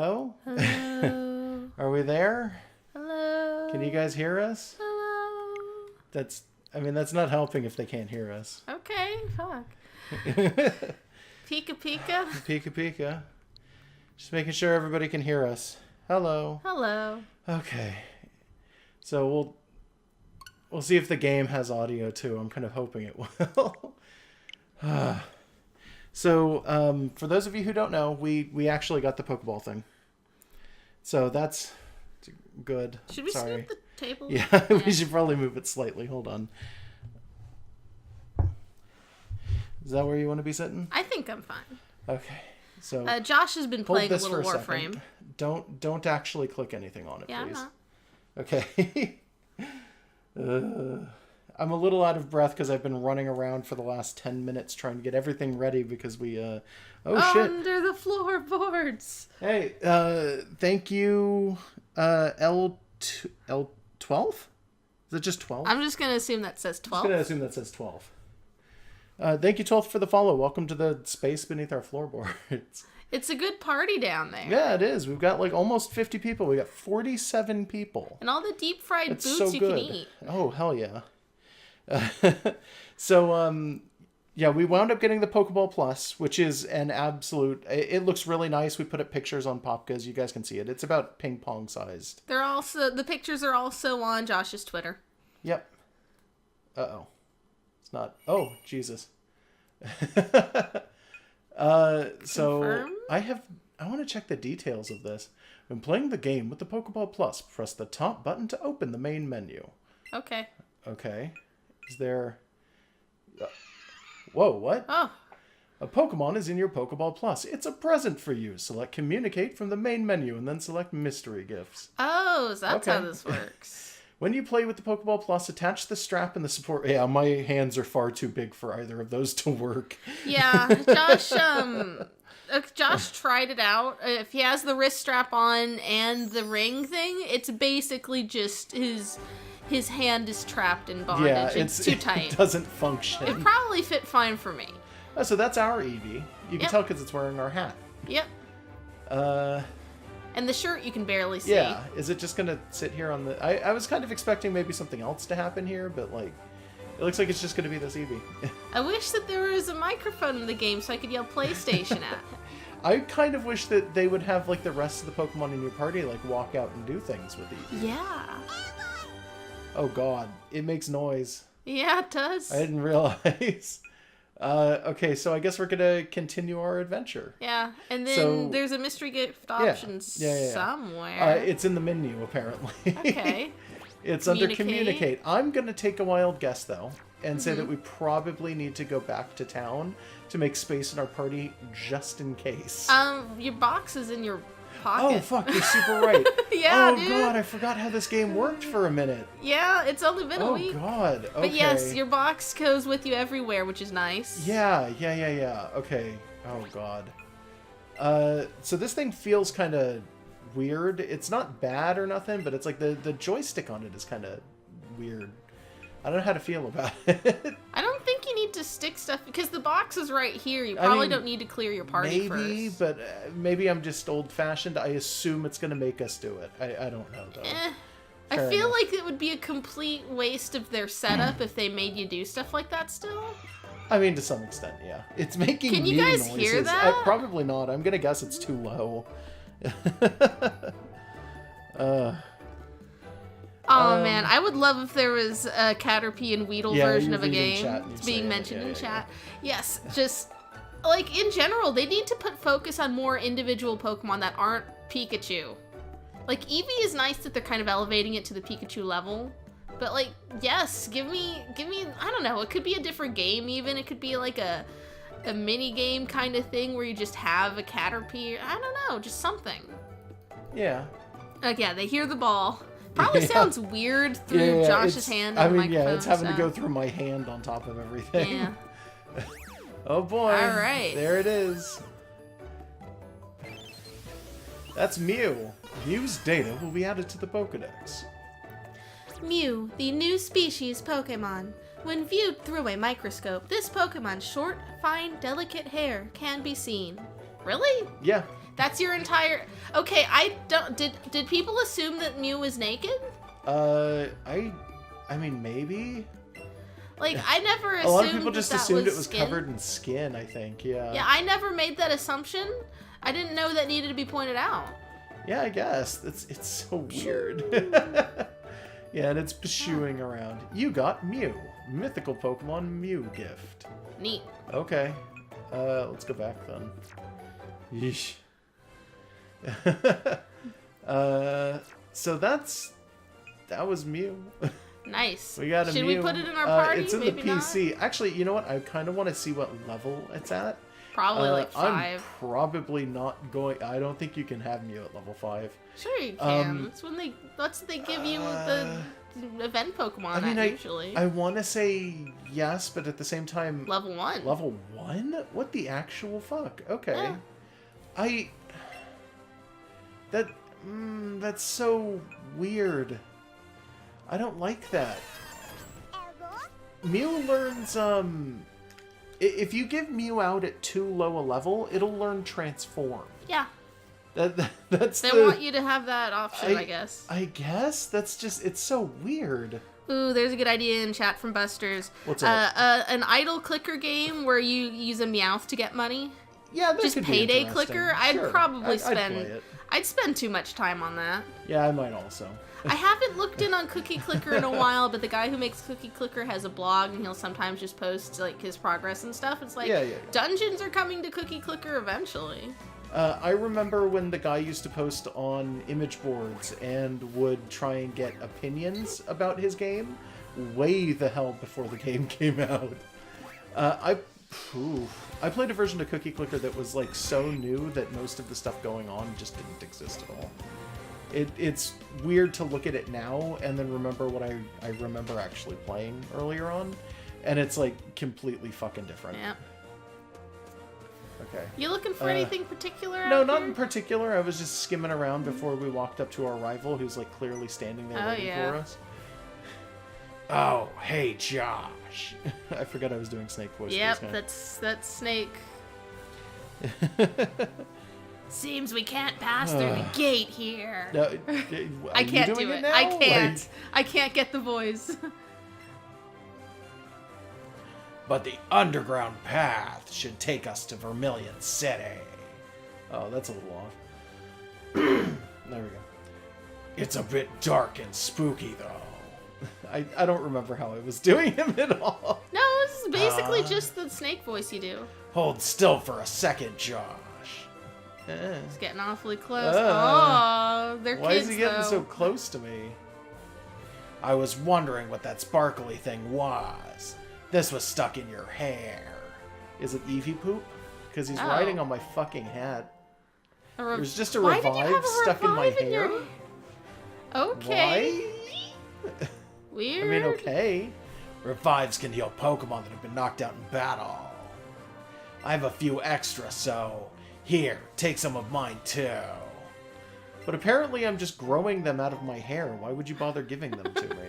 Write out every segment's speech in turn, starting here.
Hello? Hello. Are we there? Hello. Can you guys hear us? Hello. That's not helping if they can't hear us. Okay, fuck. Pika Pika. Pika Pika. Just making sure everybody can hear us. Hello. Hello. Okay. So we'll see if the game has audio too. I'm kind of hoping it will. So, for those of you who don't know, we actually got the Pokeball thing. So that's good. Should we Sorry. scoot the table? Yeah, we should probably move it slightly. Hold on. Is that where you want to be sitting? I think I'm fine. Okay. So Josh has been playing a little Warframe. Don't actually click anything on it, yeah, please. I'm not. Okay. I'm a little out of breath because I've been running around for the last 10 minutes trying to get everything ready because we shit. Under the floorboards. Hey, thank you, L12? Is it just 12? I'm just going to assume that says 12. I'm just going to assume that says 12. Thank you, 12th, for the follow. Welcome to the space beneath our floorboards. It's a good party down there. Yeah, it is. We've got like almost 50 people. We got 47 people. And all the deep fried It's foods so you good. can eat. Oh, hell yeah. So, yeah, we wound up getting the Pokeball Plus, which is an absolute... It looks really nice. We put up pictures on Popcas. You guys can see it. It's about ping pong sized. The pictures are also on Josh's Twitter. Yep. Uh-oh. It's not... Oh, Jesus. So, Confirm? I want to check the details of this. When playing the game with the Pokeball Plus, press the top button to open the main menu. Okay. Okay. Is there... Whoa, what? Oh. A Pokemon is in your Pokeball Plus. It's a present for you. Select Communicate from the main menu and then select Mystery Gifts. Oh, so that's Okay. how this works. When you play with the Pokeball Plus, attach the strap and the support... Yeah, my hands are far too big for either of those to work. Yeah, Josh tried it out. If he has the wrist strap on and the ring thing, it's basically just his hand is trapped in bondage. Yeah, it's too tight. It doesn't function. It probably fit fine for me. Oh, so that's our Eevee. You can Yep. tell because it's wearing our hat. Yep. And the shirt you can barely see. Yeah, is it just going to sit here on the... I was kind of expecting maybe something else to happen here, but like, it looks like it's just going to be this Eevee. I wish that there was a microphone in the game so I could yell PlayStation at it. I kind of wish that they would have like the rest of the Pokemon in your party like walk out and do things with Eevee. Yeah. Oh god, it makes noise. Yeah, it does. I didn't realize. Okay, so I guess we're gonna continue our adventure. Yeah, and then there's a mystery gift option somewhere. It's in the menu apparently. Okay. It's under Communicate. I'm gonna take a wild guess though and say that we probably need to go back to town to make space in our party just in case. Your box is in your pocket. Oh fuck, you're super right. Yeah, oh dude. god, I forgot how this game worked for a minute. Yeah, it's only been a week. Oh god, okay. But yes, your box goes with you everywhere, which is nice. Yeah. Okay. Oh god. So this thing feels kind of weird. It's not bad or nothing, but it's like the joystick on it is kind of weird. I don't know how to feel about it. I don't think you need to stick stuff, because the box is right here. You probably don't need to clear your party maybe, first. but maybe I'm just old-fashioned. I assume it's going to make us do it. I don't know, though. I feel like it would be a complete waste of their setup if they made you do stuff like that still. I mean, to some extent, yeah. It's making Can you guys noises. hear that? Probably not. I'm going to guess it's too low. Oh man, I would love if there was a Caterpie and Weedle version of a game being mentioned in chat. Yes, just like in general, they need to put focus on more individual Pokemon that aren't Pikachu. Like Eevee is nice that they're kind of elevating it to the Pikachu level, but like, yes, give me, I don't know, it could be a different game even. It could be like a mini game kind of thing where you just have a Caterpie. I don't know, just something. Yeah. Like, yeah, they hear the ball. Probably sounds weird through Josh's hand on the microphone. Yeah, it's having to go through my hand on top of everything. Yeah. Oh boy. All right. There it is. That's Mew. Mew's data will be added to the Pokedex. Mew, the new species Pokemon. When viewed through a microscope, this Pokemon's short, fine, delicate hair can be seen. Really? Yeah. That's your entire... Okay, I don't... Did people assume that Mew was naked? I mean, maybe. Like, I never assumed a lot of people just assumed it was skin. covered in skin, I think, yeah. Yeah, I never made that assumption. I didn't know that needed to be pointed out. Yeah, I guess. It's so weird. Yeah, and it's pshooing around. You got Mew. Mythical Pokemon Mew gift. Neat. Okay. Let's go back then. Yeesh. So that was Mew. Nice. We got a Should Mew. we put it in our party? It's in Maybe the PC. Not? Actually, you know what? I kind of want to see what level it's at. Probably like 5. I'm probably not going... I don't think you can have Mew at level 5. Sure you can. That's when they give you the event Pokemon usually. I want to say yes, but at the same time... Level 1. Level 1? What the actual fuck? Okay. Yeah. That's so weird. I don't like that. Mew learns, if you give Mew out at too low a level, it'll learn Transform. Yeah. That's They want you to have that option, I guess. I guess? That's just, it's so weird. Ooh, there's a good idea in chat from Busters. What's up? An idle clicker game where you use a Meowth to get money. Yeah, that just could payday be clicker. Sure. I'd probably spend... I'd play it. I'd spend too much time on that. Yeah, I might also. I haven't looked in on Cookie Clicker in a while, but the guy who makes Cookie Clicker has a blog, and he'll sometimes just post like his progress and stuff. It's like, dungeons are coming to Cookie Clicker eventually. I remember when the guy used to post on image boards and would try and get opinions about his game way the hell before the game came out. I played a version of Cookie Clicker that was like so new that most of the stuff going on just didn't exist at all. It's weird to look at it now and then remember what I remember actually playing earlier on, and it's like completely fucking different. Yeah. Okay. You looking for anything particular? No, not in particular. I was just skimming around before we walked up to our rival, who's like clearly standing there waiting for us. Oh, hey, Josh. I forgot I was doing Snake voice. Yep, that's Snake. Seems we can't pass through the gate here. No, I can't do it. I can't. Like... I can't get the voice. But the underground path should take us to Vermilion City. Oh, that's a little off. There we go. It's a bit dark and spooky, though. I don't remember how I was doing him at all. No, this is basically just the Snake voice you do. Hold still for a second, Josh. It's getting awfully close. Oh, they're kids, why is he getting though. So close to me? I was wondering what that sparkly thing was. This was stuck in your hair. Is it Eevee poop? Because he's riding on my fucking hat. There's just a revive stuck in my hair. Okay. Why? Weird. I mean, okay. Revives can heal Pokemon that have been knocked out in battle. I have a few extra, so here, take some of mine too. But apparently I'm just growing them out of my hair. Why would you bother giving them to me?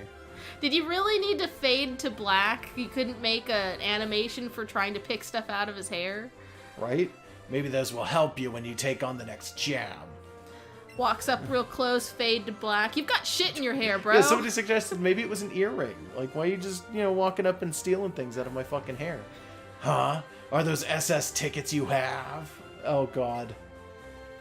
Did you really need to fade to black? You couldn't make an animation for trying to pick stuff out of his hair? Right? Maybe those will help you when you take on the next jam. Walks up real close, fade to black. You've got shit in your hair, bro. Yeah, somebody suggested maybe it was an earring. Like, why are you just, walking up and stealing things out of my fucking hair? Huh? Are those SS tickets you have? Oh, God.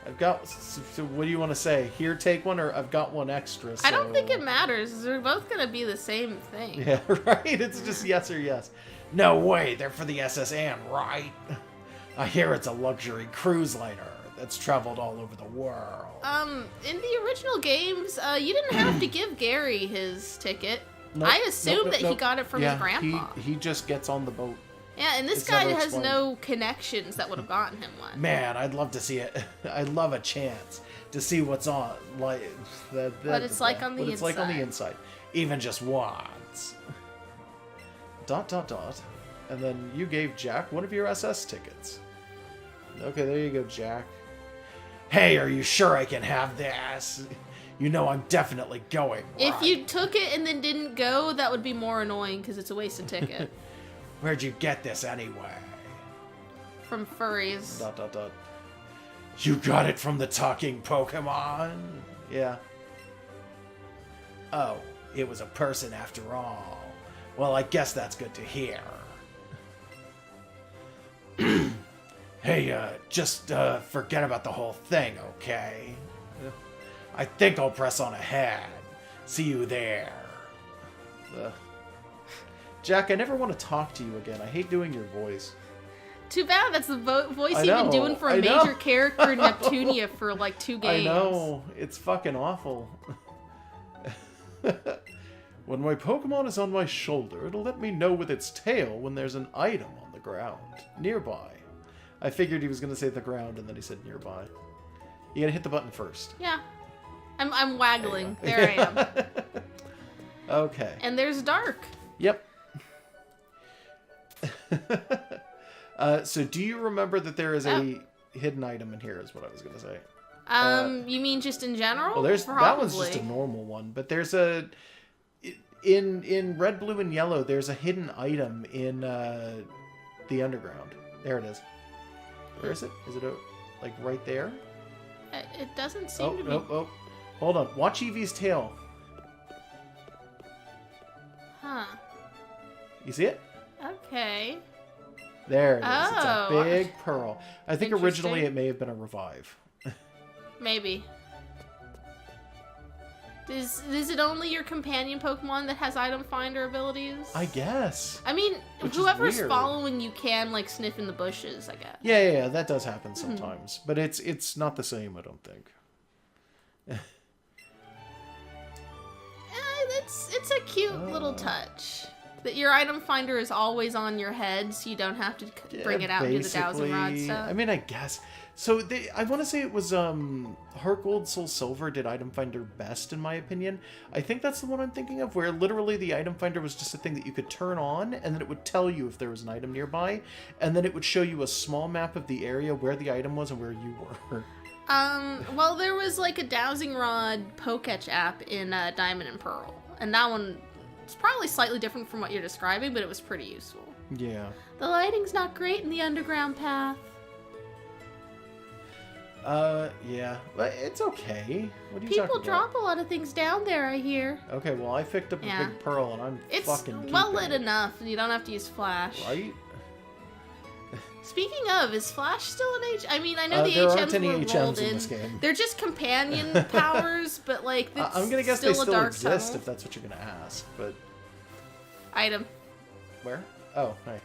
I've got... So what do you want to say? Here, take one, or I've got one extra, so... I don't think it matters. They're both going to be the same thing. Yeah, right? It's just yes or yes. No way, they're for the SS Anne, right? I hear it's a luxury cruise liner that's traveled all over the world. In the original games, you didn't have to give Gary his ticket. Nope, I assumed that he got it from his grandpa. He just gets on the boat. Yeah, and this guy has no connections that would have gotten him one. Man, I'd love to see it. I'd love a chance to see what's on, like what it's like on the inside. What it's like on the inside, even just once. ... And then you gave Jack one of your SS tickets. Okay, there you go, Jack. Hey, are you sure I can have this? You know I'm definitely going, right? If you took it and then didn't go, that would be more annoying because it's a wasted ticket. Where'd you get this anyway? From furries. ... You got it from the talking Pokemon? Yeah. Oh, it was a person after all. Well, I guess that's good to hear. Hey, just forget about the whole thing, okay? I think I'll press on ahead. See you there. Jack, I never want to talk to you again. I hate doing your voice. Too bad that's the voice you've been doing for a major character in Neptunia for like 2 games. I know. It's fucking awful. When my Pokemon is on my shoulder, it'll let me know with its tail when there's an item on the ground nearby. I figured he was going to say the ground, and then he said nearby. You gotta hit the button first. Yeah. I'm waggling. There I am. Okay. And there's Dark. Yep. So do you remember that there is a hidden item in here, is what I was going to say. You mean just in general? Well, Probably. That one's just a normal one, but there's a... In Red, Blue, and Yellow, there's a hidden item in the underground. There it is. Where is it? Is it, like, right there? It doesn't seem to be... Oh. Hold on. Watch Eevee's tail. Huh. You see it? Okay. There it is. Oh. It's a big pearl. I think originally it may have been a revive. Maybe. Is it only your companion Pokemon that has item finder abilities? I guess. I mean, whoever's following you can, like, sniff in the bushes, I guess. Yeah, that does happen sometimes. But it's not the same, I don't think. It's a cute little touch. That your item finder is always on your head, so you don't have to bring it out and do the Dowsing Rod stuff. I mean, I guess. So I want to say it was Heart Gold, Soul Silver did item finder best, in my opinion. I think that's the one I'm thinking of, where literally the item finder was just a thing that you could turn on, and then it would tell you if there was an item nearby, and then it would show you a small map of the area where the item was and where you were. Well, there was like a Dowsing Rod Poketch app in Diamond and Pearl, and that one is probably slightly different from what you're describing, but it was pretty useful. Yeah. The lighting's not great in the underground path. Yeah. But it's okay. What are you People talking drop about? a lot of things down there, I hear. Okay, well, I picked up a big pearl, and I'm fucking It's well lit enough, and you don't have to use flash. Right? Speaking of, is Flash still an H? I mean, I know the there HMs aren't any were HMs rolled in this game. They're just companion powers, but like, it's I'm gonna guess still they a still dark exist, tunnel. if that's what you're gonna ask, but... Item. Where? Oh, right.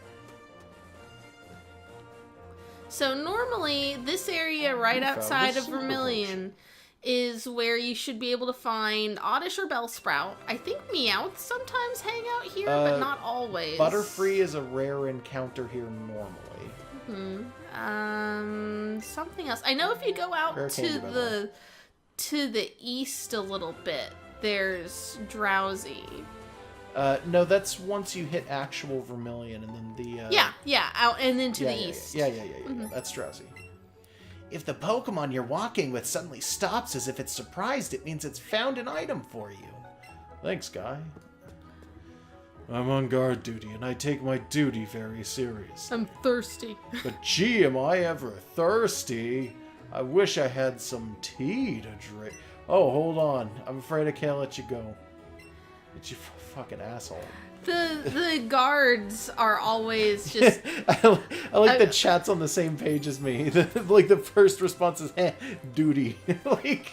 So normally, this area right outside of Vermilion is where you should be able to find Oddish or Bellsprout. I think Meowths sometimes hang out here, but not always. Butterfree is a rare encounter here normally. Something else. I know if you go out to the east a little bit, there's Drowsy. No, that's once you hit actual Vermilion, and then the... out and into the east. Yeah, that's Drowsy. If the Pokemon you're walking with suddenly stops as if it's surprised, it means it's found an item for you. Thanks, Guy. I'm on guard duty, and I take my duty very seriously. I'm thirsty. But gee, am I ever thirsty. I wish I had some tea to drink. Oh, hold on. I'm afraid I can't let you go. It's you fucking asshole. The guards are always just... I like the chat's on the same page as me. Like, the first response is, duty. Like...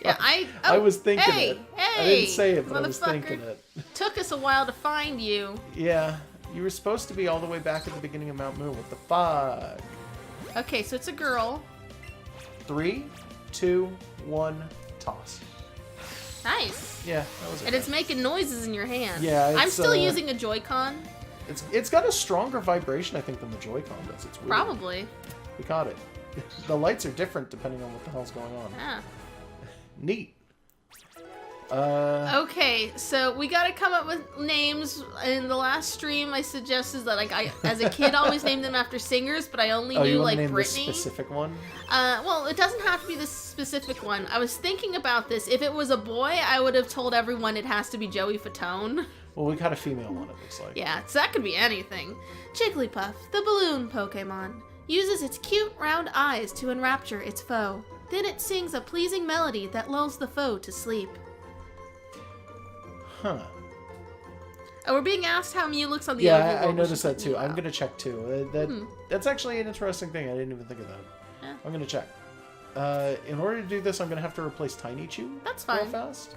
Yeah, I was thinking it. Hey, I didn't say it, but I was thinking it. Took us a while to find you. Yeah, you were supposed to be all the way back at the beginning of Mount Moon. What the fuck? Okay, so it's a girl. 3, 2, 1, toss. Nice. Yeah, that was it. And it's making noises in your hand. Yeah, I'm still using a Joy-Con. It's got a stronger vibration, I think, than the Joy-Con does. It's weird. Probably. We caught it. The lights are different depending on what the hell's going on. Yeah. Neat. Okay, so we gotta come up with names. In the last stream, I suggested that, like, I, as a kid, always named them after singers, but I only knew, like, name Britney. This specific one? Well, it doesn't have to be this specific one. I was thinking about this. If it was a boy, I would have told everyone it has to be Joey Fatone. Well, we got a female one, it looks like. Yeah, so that could be anything. Jigglypuff, the balloon Pokemon. uses its cute round eyes to enrapture its foe. Then it sings a pleasing melody that lulls the foe to sleep. Huh. Oh, we're being asked how Mew looks on the overworld. Yeah, I noticed that too. I'm gonna check too. That's actually an interesting thing. I didn't even think of that. Yeah. I'm gonna check. In order to do this, I'm gonna have to replace Tiny Chew. That's fine. Real fast.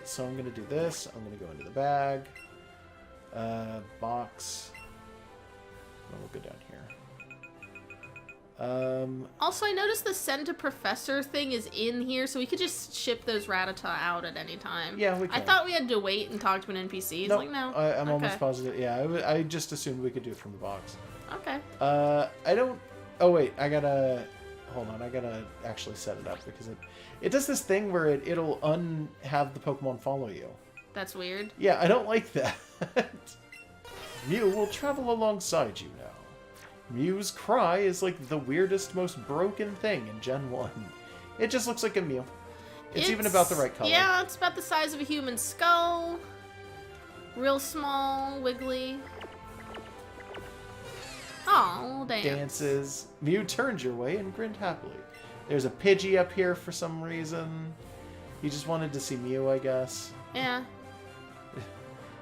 So I'm gonna do this. I'm gonna go into the bag. Box. We'll go down here. Also, I noticed the send to professor thing is in here, so we could just ship those Rattata out at any time. Yeah, we can. I thought we had to wait and talk to an NPC. Nope, Like, no. I'm almost positive. Yeah, I just assumed we could do it from the box. Okay. I don't... Oh, wait. I gotta... Hold on. I gotta actually set it up because it does this thing where it'll have the Pokemon follow you. That's weird. Yeah, I don't like that. Mew will travel alongside you now. Mew's cry is like the weirdest, most broken thing in Gen 1. It just looks like a Mew. It's even about the right color. Yeah, it's about the size of a human skull. Real small, wiggly. Oh, dance. Dances. Mew turned your way and grinned happily. There's a Pidgey up here for some reason. He just wanted to see Mew, I guess. Yeah.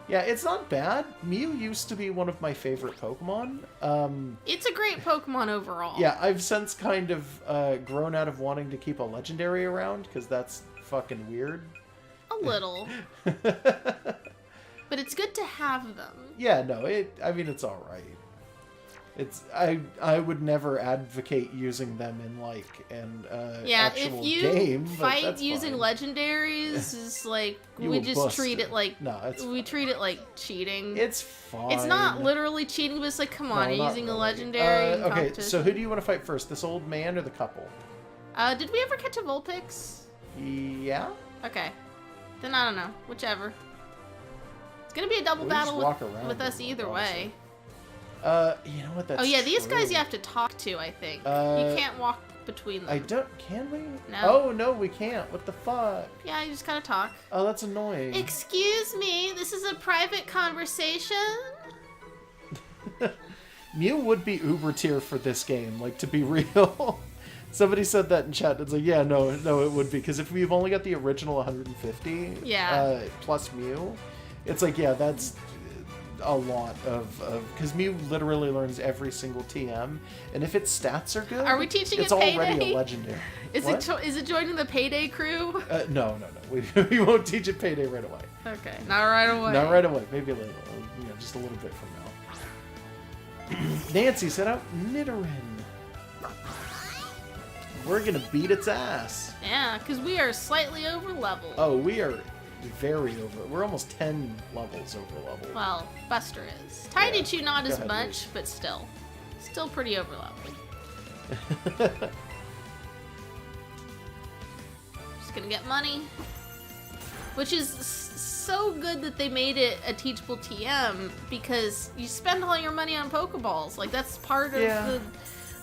Yeah, it's not bad. Mew used to be one of my favorite Pokemon. It's a great Pokemon overall. Yeah, I've since kind of grown out of wanting to keep a legendary around, because that's fucking weird. A little. But it's good to have them. Yeah, no, I mean, it's alright. I would never advocate using them in actual if you game, fight using legendaries, is like we just treat it like treat it like cheating. It's fine. It's not literally cheating, but it's like, come on, you're using a legendary. Okay, so who do you want to fight first, this old man or the couple? Did we ever catch a Vulpix? Yeah. Okay, then I don't know. Whichever. It's gonna be a double battle with us either way. You know what? That's these true. guys you have to talk to, I think. You can't walk between them. Can we? No. Oh, no, we can't. What the fuck? Yeah, you just gotta talk. Oh, that's annoying. Excuse me, this is a private conversation? Mew would be uber tier for this game, like, to be real. Somebody said that in chat. It's like, yeah, no, it would be. Because if we've only got the original 150 plus Mew, it's like, yeah, that's a lot of because Mew literally learns every single TM, and if its stats are good, are we teaching it's already a legendary. Is it joining the Payday crew? No. We won't teach it Payday right away. Okay, not right away. Not right away. Maybe a little, just a little bit from now. Nancy set out Nidoran. We're gonna beat its ass. Yeah, because we are slightly over leveled. Oh, we are very over. We're almost 10 levels over level. Well, Buster is. Tiny Chew not as much, but still pretty over leveled. Just gonna get money, which is so good that they made it a teachable TM, because you spend all your money on Pokeballs. Like, that's part of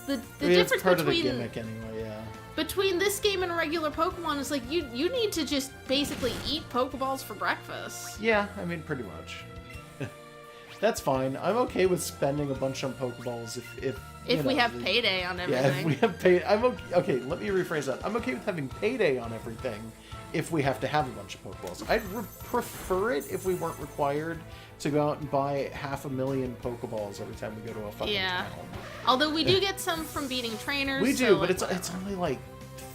the difference it's part between of the gimmick anyway. Yeah. Between this game and regular Pokemon is like you need to just basically eat Pokeballs for breakfast. Yeah, I mean, pretty much. That's fine. I'm okay with spending a bunch on Pokeballs if we have Payday on everything. Yeah, if we have Payday. Okay, let me rephrase that. I'm okay with having Payday on everything if we have to have a bunch of Pokeballs. I'd prefer it if we weren't required to go out and buy 500,000 Pokeballs every time we go to a fucking town. Although we do get some from beating trainers. We do, but it's only like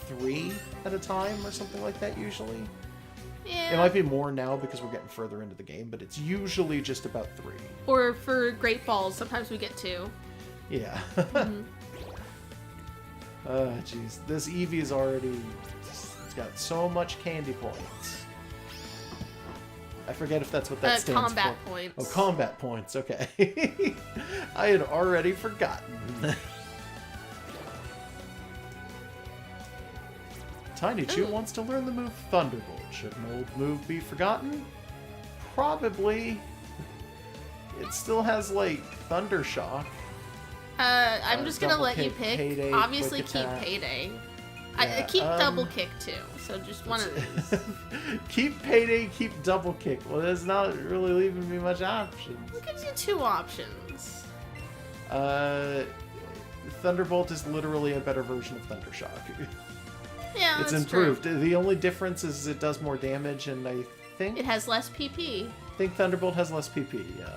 3 at a time or something like that usually. Yeah. It might be more now because we're getting further into the game, but it's usually just about 3. Or for Great Balls, sometimes we get 2. Yeah. Mm-hmm. Oh, jeez. This Eevee is already... It's got so much candy points. I forget if that's what that stands combat for. Points. Oh, combat points. Okay. I had already forgotten. Tiny Chew wants to learn the move Thunderbolt. Should an old move be forgotten? Probably. It still has, like, Thunder Shock. I'm just gonna let you pick. Payday, Obviously, keep Payday. Yeah, keep Double Kick, too. So just one of these. Keep Payday, keep Double Kick. Well, that's not really leaving me much options. It gives you 2 options. Thunderbolt is literally a better version of Thundershock. Yeah, it's that's improved. True. The only difference is it does more damage, and I think it has less PP. I think Thunderbolt has less PP. Yeah.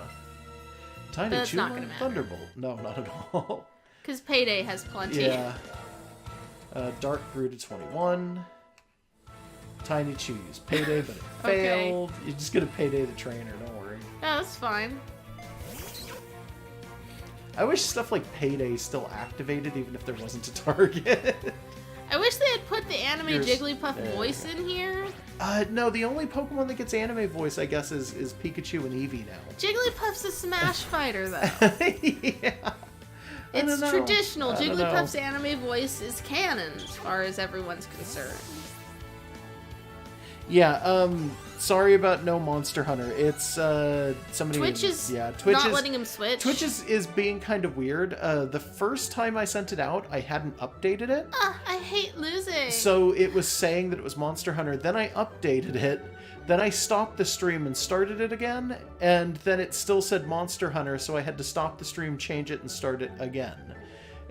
Tiny That's Chew not gonna matter. Thunderbolt. No, not at all. Because Payday has plenty. Yeah. Dark grew to 21. Tiny Chew used Payday, but it failed. Okay. You're just gonna Payday the trainer. Don't worry. Yeah, that's fine. I wish stuff like Payday still activated, even if there wasn't a target. I wish they had put the anime Jigglypuff there. voice in here. No, the only Pokemon that gets anime voice, I guess, is Pikachu and Eevee now. Jigglypuff's a Smash fighter, though. Yeah. It's traditional. Jigglypuff's anime voice is canon, as far as everyone's concerned. Yeah, sorry about no Monster Hunter. It's, somebody... Twitch is Twitch not is, letting him switch. Twitch is being kind of weird. The first time I sent it out, I hadn't updated it. I hate losing. So it was saying that it was Monster Hunter, then I updated it, then I stopped the stream and started it again, and then it still said Monster Hunter, so I had to stop the stream, change it, and start it again.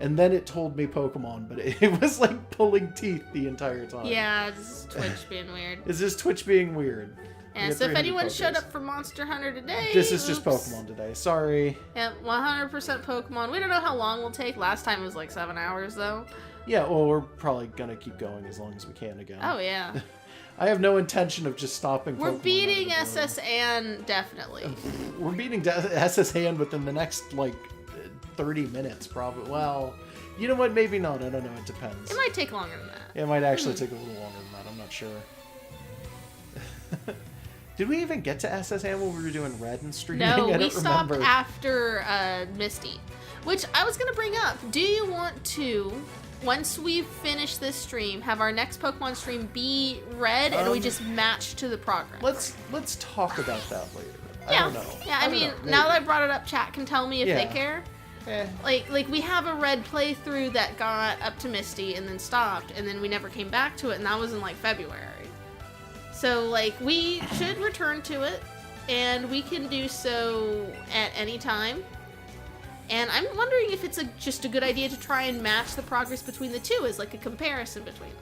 And then it told me Pokemon, but it was like pulling teeth the entire time. Yeah, it's Twitch being weird. It's just Twitch being weird. Yeah, so if anyone showed up for Monster Hunter today... This is just Pokemon today, sorry. Yeah, 100% Pokemon. We don't know how long we'll take. Last time it was like 7 hours, though. Yeah, well, we're probably gonna keep going as long as we can again. Oh, yeah. I have no intention of just stopping We're Pokemon beating SS Anne, definitely. We're beating SS Hand within the next, like, 30 minutes, probably. Well, you know what? Maybe not. I don't know. It depends. It might take longer than that. It might actually take a little longer than that. I'm not sure. Did we even get to SS Hand when we were doing Red and streaming? No, I we don't stopped remember. after Misty. Which I was going to bring up. Do you want to, once we've finished this stream, have our next Pokemon stream be Red and we just match to the progress? Let's talk about that later. Yeah. I don't know. Yeah, I mean, now that I brought it up, chat can tell me if they care. Eh. Like we have a Red playthrough that got up to Misty and then stopped, and then we never came back to it, and that was in like February. So like we should return to it, and we can do so at any time. And I'm wondering if it's just a good idea to try and match the progress between the two as like a comparison between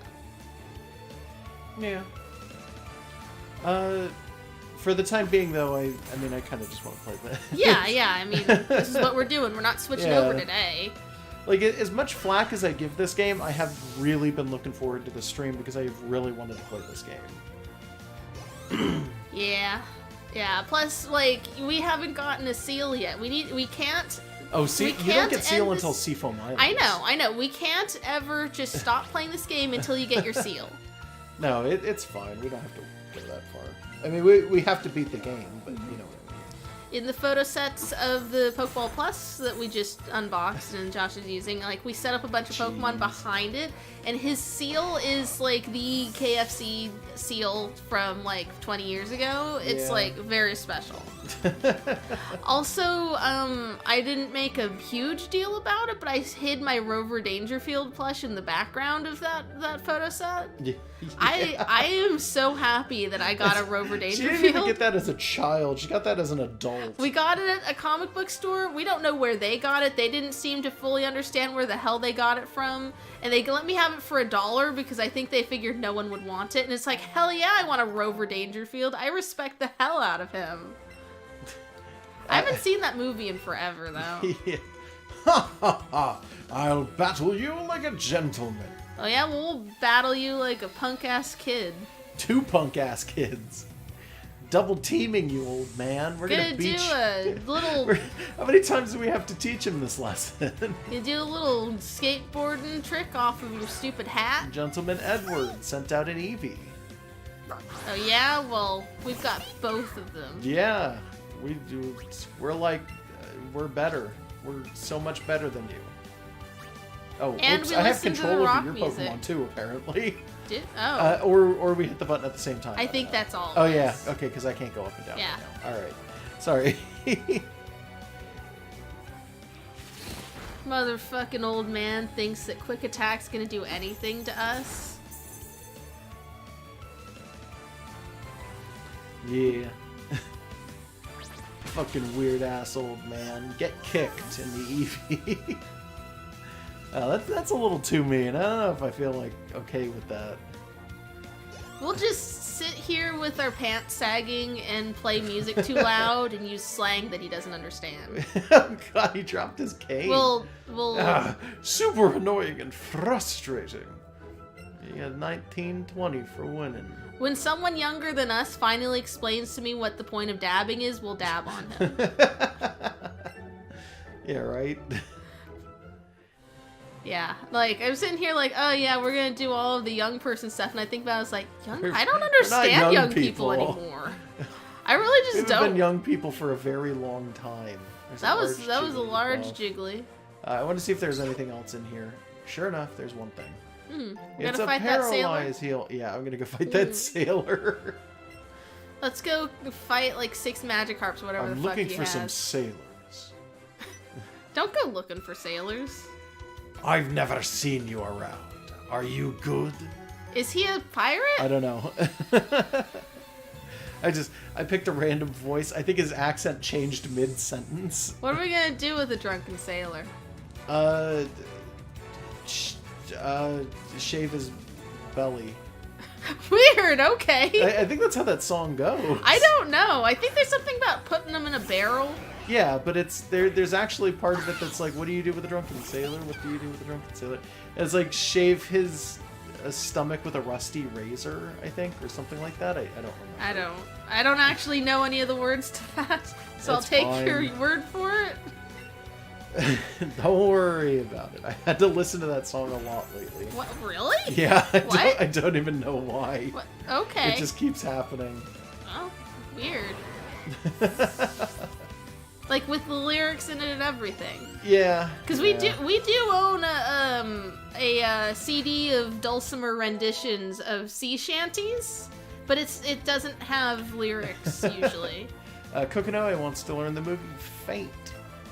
them. Yeah. For the time being, though, I mean, I kind of just want to play that. Yeah, I mean, this is what we're doing. We're not switching over today. Like, as much flack as I give this game, I have really been looking forward to the stream because I really wanted to play this game. Yeah. Plus, like, we haven't gotten a seal yet. We can't... Oh, see, you don't get seal until Seafoam Island. I know. We can't ever just stop playing this game until you get your seal. No, it's fine. We don't have to go that far. I mean, we have to beat the game, but you know what I mean. In the photo sets of the Pokeball Plus that we just unboxed and Josh is using, like, we set up a bunch of Pokemon behind it, and his seal is, like, the KFC seal from, like, 20 years ago. It's, like, very special. Also, I didn't make a huge deal about it, but I hid my Rover Dangerfield plush in the background of that photo set. Yeah. I am so happy that I got a Rover Dangerfield. She didn't even get that as a child. She got that as an adult. We got it at a comic book store. We don't know where they got it. They didn't seem to fully understand where the hell they got it from. And they let me have it for $1 because I think they figured no one would want it. And it's like, hell yeah, I want a Rover Dangerfield. I respect the hell out of him. I haven't seen that movie in forever, though. Yeah. Ha ha ha! I'll battle you like a gentleman. Oh yeah, we'll battle you like a punk-ass kid. 2 punk-ass kids. Double teaming you, old man. We're gonna beat do a little... How many times do we have to teach him this lesson? You do a little skateboarding trick off of your stupid hat. Gentleman Edward sent out an Eevee. Oh yeah? Well, we've got both of them. Yeah. We do. We're like, we're better. We're so much better than you. Oh, and whoops, I have control over your music. Pokemon too, apparently. Oh. Or we hit the button at the same time. I think that's all. Oh yeah, okay, because I can't go up and down right now. All right, sorry. Motherfucking old man thinks that quick attack's gonna do anything to us. Yeah. Fucking weird-ass old man. Get kicked in the Eevee. That's a little too mean. I don't know if I feel, like, okay with that. We'll just sit here with our pants sagging and play music too loud and use slang that he doesn't understand. Oh god, he dropped his cane. We'll... super annoying and frustrating. You got 19-20 for winning. When someone younger than us finally explains to me what the point of dabbing is, we'll dab on him. Yeah, right? Yeah, like, I'm sitting here like, oh yeah, we're gonna do all of the young person stuff, and I think about it, I was like, I don't understand young people anymore. I really just don't. We've been young people for a very long time. That was a large jiggly. I want to see if there's anything else in here. Sure enough, there's one thing. It's a paralyzed heal. Yeah, I'm gonna go fight that sailor. Let's go fight like 6 Magikarps, whatever the fuck he has. I'm looking for some sailors. Don't go looking for sailors. I've never seen you around. Are you good? Is he a pirate? I don't know. I picked a random voice. I think his accent changed mid-sentence. What are we gonna do with a drunken sailor? Shave his belly. Weird, okay. I think that's how that song goes. I don't know. I think there's something about putting them in a barrel. Yeah, but there's actually part of it that's like, what do you do with a drunken sailor? What do you do with a drunken sailor? And it's like, shave his stomach with a rusty razor, I think, or something like that. I don't remember. I don't actually know any of the words to that, so That's I'll take fine. your word for it. Don't worry about it. I had to listen to that song a lot lately. What, really? Yeah, What? I don't even know why. What? Okay. It just keeps happening. Oh, weird. Like with the lyrics in it and everything. Yeah. Because we do own a CD of dulcimer renditions of sea shanties, but it doesn't have lyrics usually. Kokonoe wants to learn the movie Faint.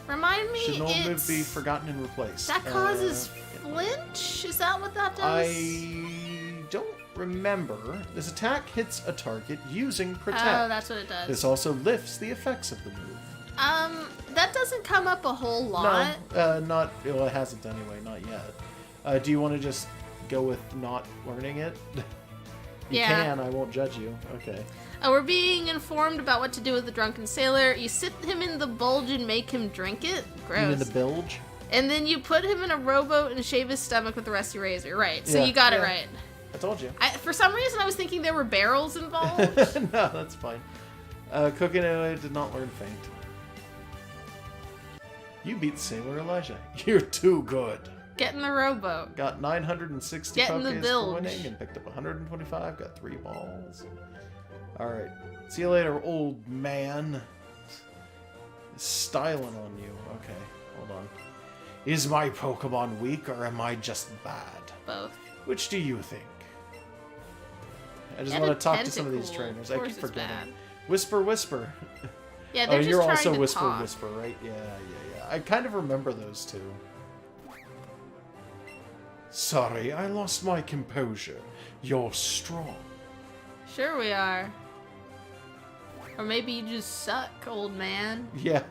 Remind me, Should an old move be forgotten and replaced? That causes flinch? Is that what that does? I don't remember. This attack hits a target using Protect. Oh, that's what it does. This also lifts the effects of the move. That doesn't come up a whole lot. No, well, it hasn't anyway, not yet. Do you want to just go with not learning it? You can, I won't judge you. Okay. We're being informed about what to do with the drunken sailor. You sit him in the bulge and make him drink it. Gross. You mean the bilge? And then you put him in a rowboat and shave his stomach with a rusty razor. Right, so you got it right. I told you. For some reason, I was thinking there were barrels involved. No, that's fine. Kokonoe did not learn Faint. You beat Sailor Elijah. You're too good. Get in the rowboat. Got 960 Get in the Pokés bilge. for winning and picked up 125. Got 3 balls. Alright. See you later, old man. Styling on you. Okay, hold on. Is my Pokemon weak or am I just bad? Both. Which do you think? I just want to talk to some of these trainers. I keep forgetting. Bad. Whisper, whisper. Yeah, they're just you're trying also to Whisper, talk. Whisper, right? Yeah. I kind of remember those two. Sorry, I lost my composure. You're strong. Sure we are. Or maybe you just suck, old man. Yeah.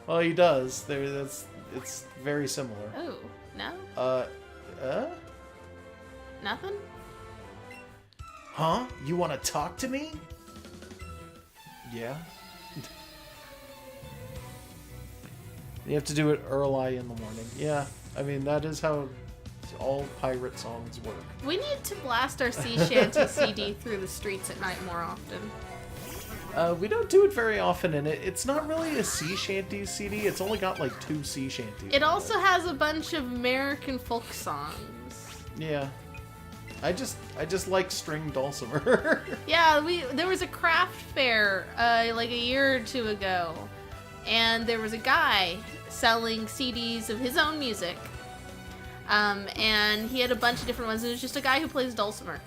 Well, he does. It's very similar. Oh, no? Nothing? Huh? You want to talk to me? Yeah. You have to do it early in the morning. Yeah. I mean, that is how all pirate songs work. We need to blast our sea shanty CD through the streets at night more often. We don't do it very often, and it's not really a sea shanty CD. It's only got like 2 sea shanties. It also has a bunch of American folk songs. Yeah. I just like string dulcimer. Yeah, there was a craft fair like a year or 2 ago, and there was a guy selling CDs of his own music. And he had a bunch of different ones. It was just a guy who plays dulcimer.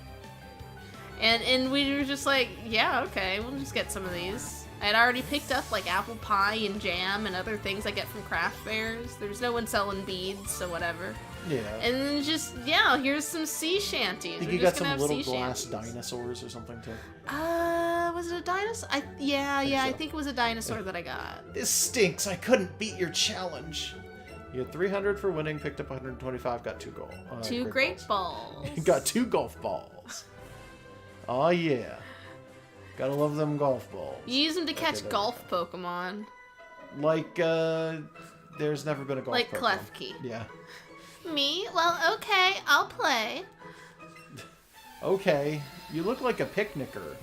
And we were just like, yeah, okay, we'll just get some of these. I had already picked up like apple pie and jam and other things I get from craft fairs. There's no one selling beads, so whatever. Yeah. And then just, here's some sea shanties. I think you got some little glass dinosaurs or something too. was it a dinosaur? Yeah, I think it was a dinosaur that I got. This stinks. I couldn't beat your challenge. You had 300 for winning, picked up 125, got 2 gold. Two great balls. Got 2 golf balls. Oh yeah. Gotta love them golf balls. You use them to catch golf Pokemon. Like, there's never been a golf like Pokemon. Like Klefki. Yeah. Me? Well, okay, I'll play. Okay. You look like a picnicker.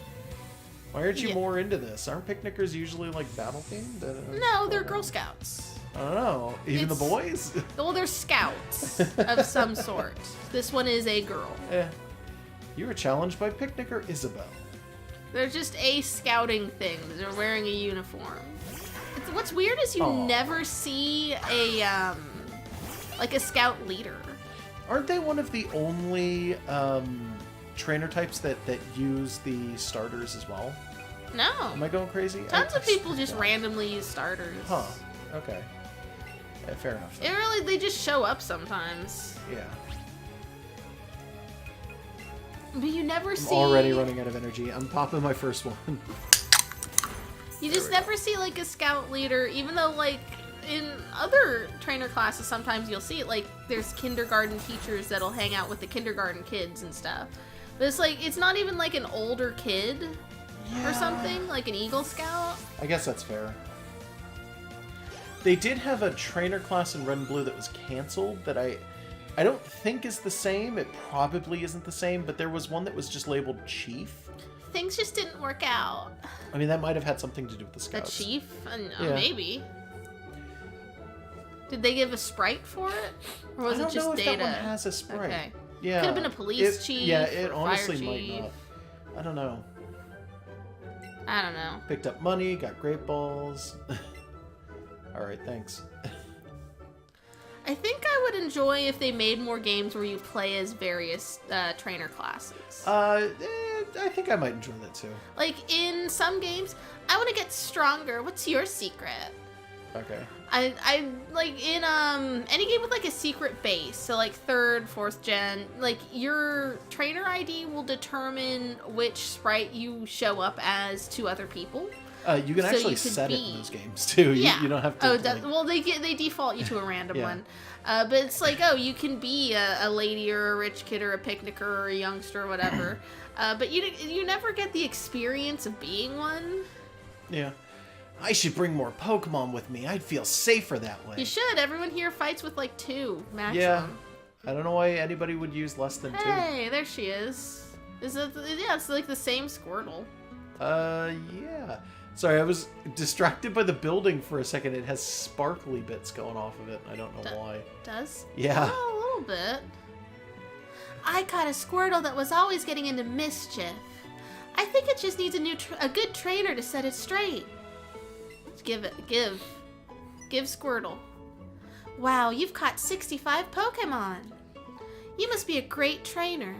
Why aren't you more into this? Aren't picnickers usually, like, battle themed? No, they're Girl Scouts. I don't know. Even the boys? Well, they're scouts of some sort. This one is a girl. You were challenged by picnicker Isabel. They're just a scouting thing. They're wearing a uniform. What's weird is you never see a, like a scout leader. Aren't they one of the only, trainer types that use the starters as well? No. Am I going crazy? Tons of people just randomly use starters. Huh. Okay. Yeah, fair enough. They just show up sometimes. Yeah. But you never see... I'm already running out of energy. I'm popping my first one. You just never see, like, a scout leader, even though, like, in other trainer classes, sometimes you'll see it. Like, there's kindergarten teachers that'll hang out with the kindergarten kids and stuff. But it's, like, it's not even, like, an older kid or something, like an Eagle Scout. I guess that's fair. They did have a trainer class in Red and Blue that was canceled that I don't think is the same. It probably isn't the same, but there was one that was just labeled Chief. Things just didn't work out. I mean, that might have had something to do with the Scouts. The Chief? Maybe. Did they give a sprite for it? Or was it just data? I don't know if that one has a sprite. Okay. Yeah. Could have been a police chief. Yeah, it or honestly fire might chief. not. I don't know. I don't know. Picked up money, got great balls. Alright, thanks. I think I would enjoy if they made more games where you play as various trainer classes. I think I might enjoy that too. Like, in some games, I want to get stronger. What's your secret? Okay. I like, in any game with, like, a secret base, so, like, 3rd, 4th gen, like, your trainer ID will determine which sprite you show up as to other people. You can actually set it in those games too. Yeah. You don't have to. Well, they default you to a random one. But it's like, you can be a lady or a rich kid or a picnicker or a youngster or whatever. But you never get the experience of being one. Yeah. I should bring more Pokemon with me. I'd feel safer that way. You should. Everyone here fights with like 2 maximum. Yeah. I don't know why anybody would use less than 2. Hey, there she is. It's like the same Squirtle. Yeah. Sorry, I was distracted by the building for a second. It has sparkly bits going off of it. I don't know why. Does? Yeah. Oh, a little bit. I caught a Squirtle that was always getting into mischief. I think it just needs a good trainer to set it straight. Give Squirtle. Wow, you've caught 65 Pokemon. You must be a great trainer.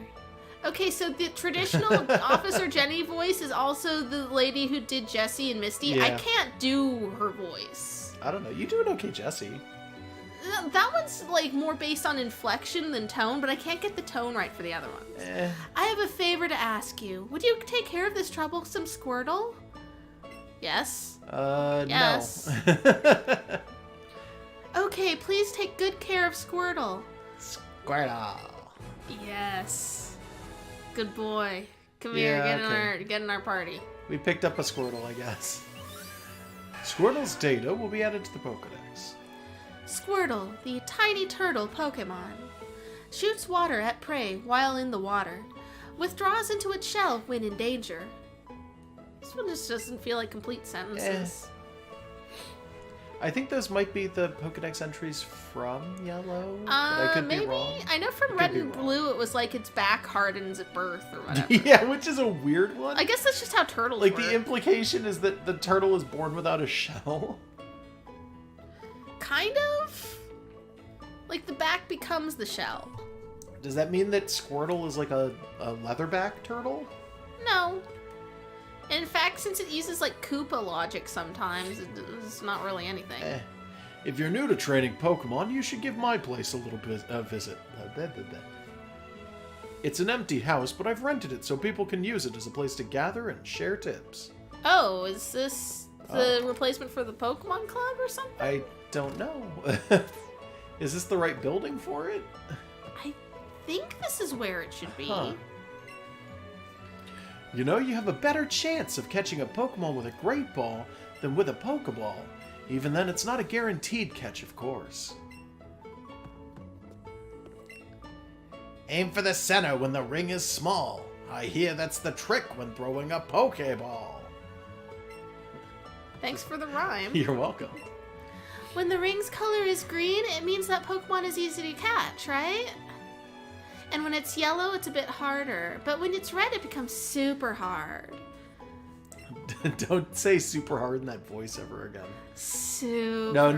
Okay, so the traditional Officer Jenny voice is also the lady who did Jessie and Misty. Yeah. I can't do her voice. I don't know. You do an okay Jessie. That one's like more based on inflection than tone, but I can't get the tone right for the other ones. I have a favor to ask you. Would you take care of this troublesome Squirtle? Yes. Yes. No. Okay, please take good care of Squirtle. Squirtle. Yes. Good boy. Come here, get in our party. We picked up a Squirtle, I guess. Squirtle's data will be added to the Pokedex. Squirtle, the tiny turtle Pokemon. Shoots water at prey while in the water. Withdraws into its shell when in danger. This one just doesn't feel like complete sentences. I think those might be the Pokedex entries from Yellow. But I could maybe. be wrong. I know from Red and Blue it was like its back hardens at birth or whatever. Yeah, which is a weird one. I guess that's just how turtles work. work. The implication is that the turtle is born without a shell. Kind of. Like the back becomes the shell. Does that mean that Squirtle is like a leatherback turtle? No. In fact, since it uses like Koopa logic sometimes, it's not really anything. If you're new to training Pokemon, you should give my place a little bit visit. It's an empty house, but I've rented it so people can use it as a place to gather and share tips. Oh, is this the replacement for the Pokemon Club or something? I don't know. Is this the right building for it? I think this is where it should be. Huh. You know, you have a better chance of catching a Pokemon with a Great Ball than with a Pokeball. Even then, it's not a guaranteed catch, of course. Aim for the center when the ring is small. I hear that's the trick when throwing a Pokeball. Thanks for the rhyme. You're welcome. When the ring's color is green, it means that Pokemon is easy to catch, right? And when it's yellow, it's a bit harder. But when it's red, it becomes super hard. Don't say super hard in that voice ever again. Super. No.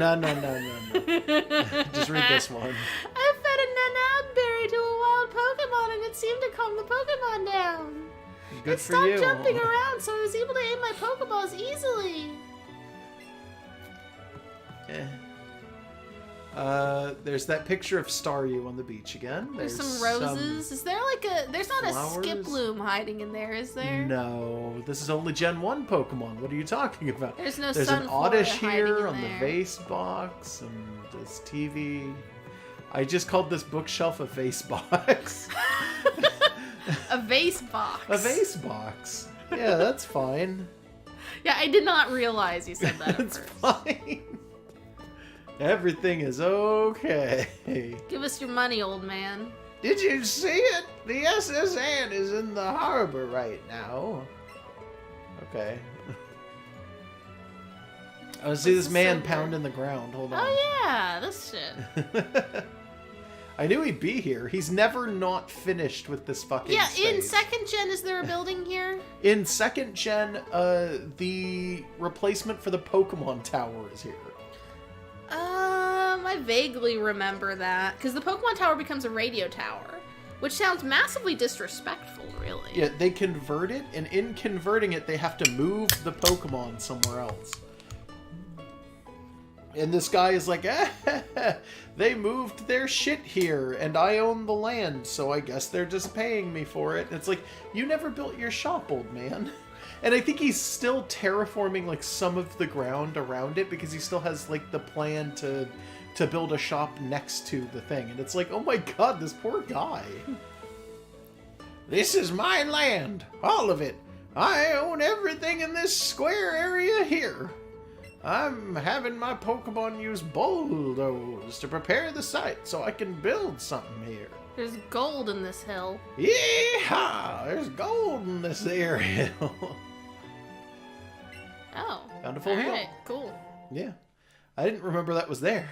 Just read this one. I fed a Nanabberry to a wild Pokemon and it seemed to calm the Pokemon down. Good it for stopped you. jumping around, so I was able to aim my Pokeballs easily. There's that picture of Staryu on the beach again. There's some roses. Is there like there's not flowers? A Skiploom hiding in there, is there? No, this is only Gen 1 Pokemon. What are you talking about? There's no There's an Sunflora Oddish hiding here in on there. the vase box and this TV. I just called this bookshelf a vase box. A vase box. A vase box. Yeah, that's fine. Yeah, I did not realize you said that at It's first. fine. Everything is okay. Give us your money, old man. Did you see it? The SS Anne is in the harbor right now. Okay. Oh, see this man pounding the ground. Hold on. Oh yeah, this shit. I knew he'd be here. He's never not finished with this fucking Yeah, stage. in second gen, is there a building here? In second gen, the replacement for the Pokemon Tower is here. I vaguely remember that. Because the Pokemon Tower becomes a radio tower. Which sounds massively disrespectful, really. Yeah, they convert it, and in converting it, they have to move the Pokemon somewhere else. And this guy is like, they moved their shit here, and I own the land, so I guess they're just paying me for it. And it's like, you never built your shop, old man. And I think he's still terraforming, like, some of the ground around it, because he still has, like, the plan to build a shop next to the thing. And it's like, oh my god, this poor guy. This is my land, all of it. I own everything in this square area here. I'm having my Pokemon use bulldoze to prepare the site so I can build something here. There's gold in this hill. Yeehaw! There's gold in this area. Oh. Found a full hill. Alright, cool. Yeah. I didn't remember that was there.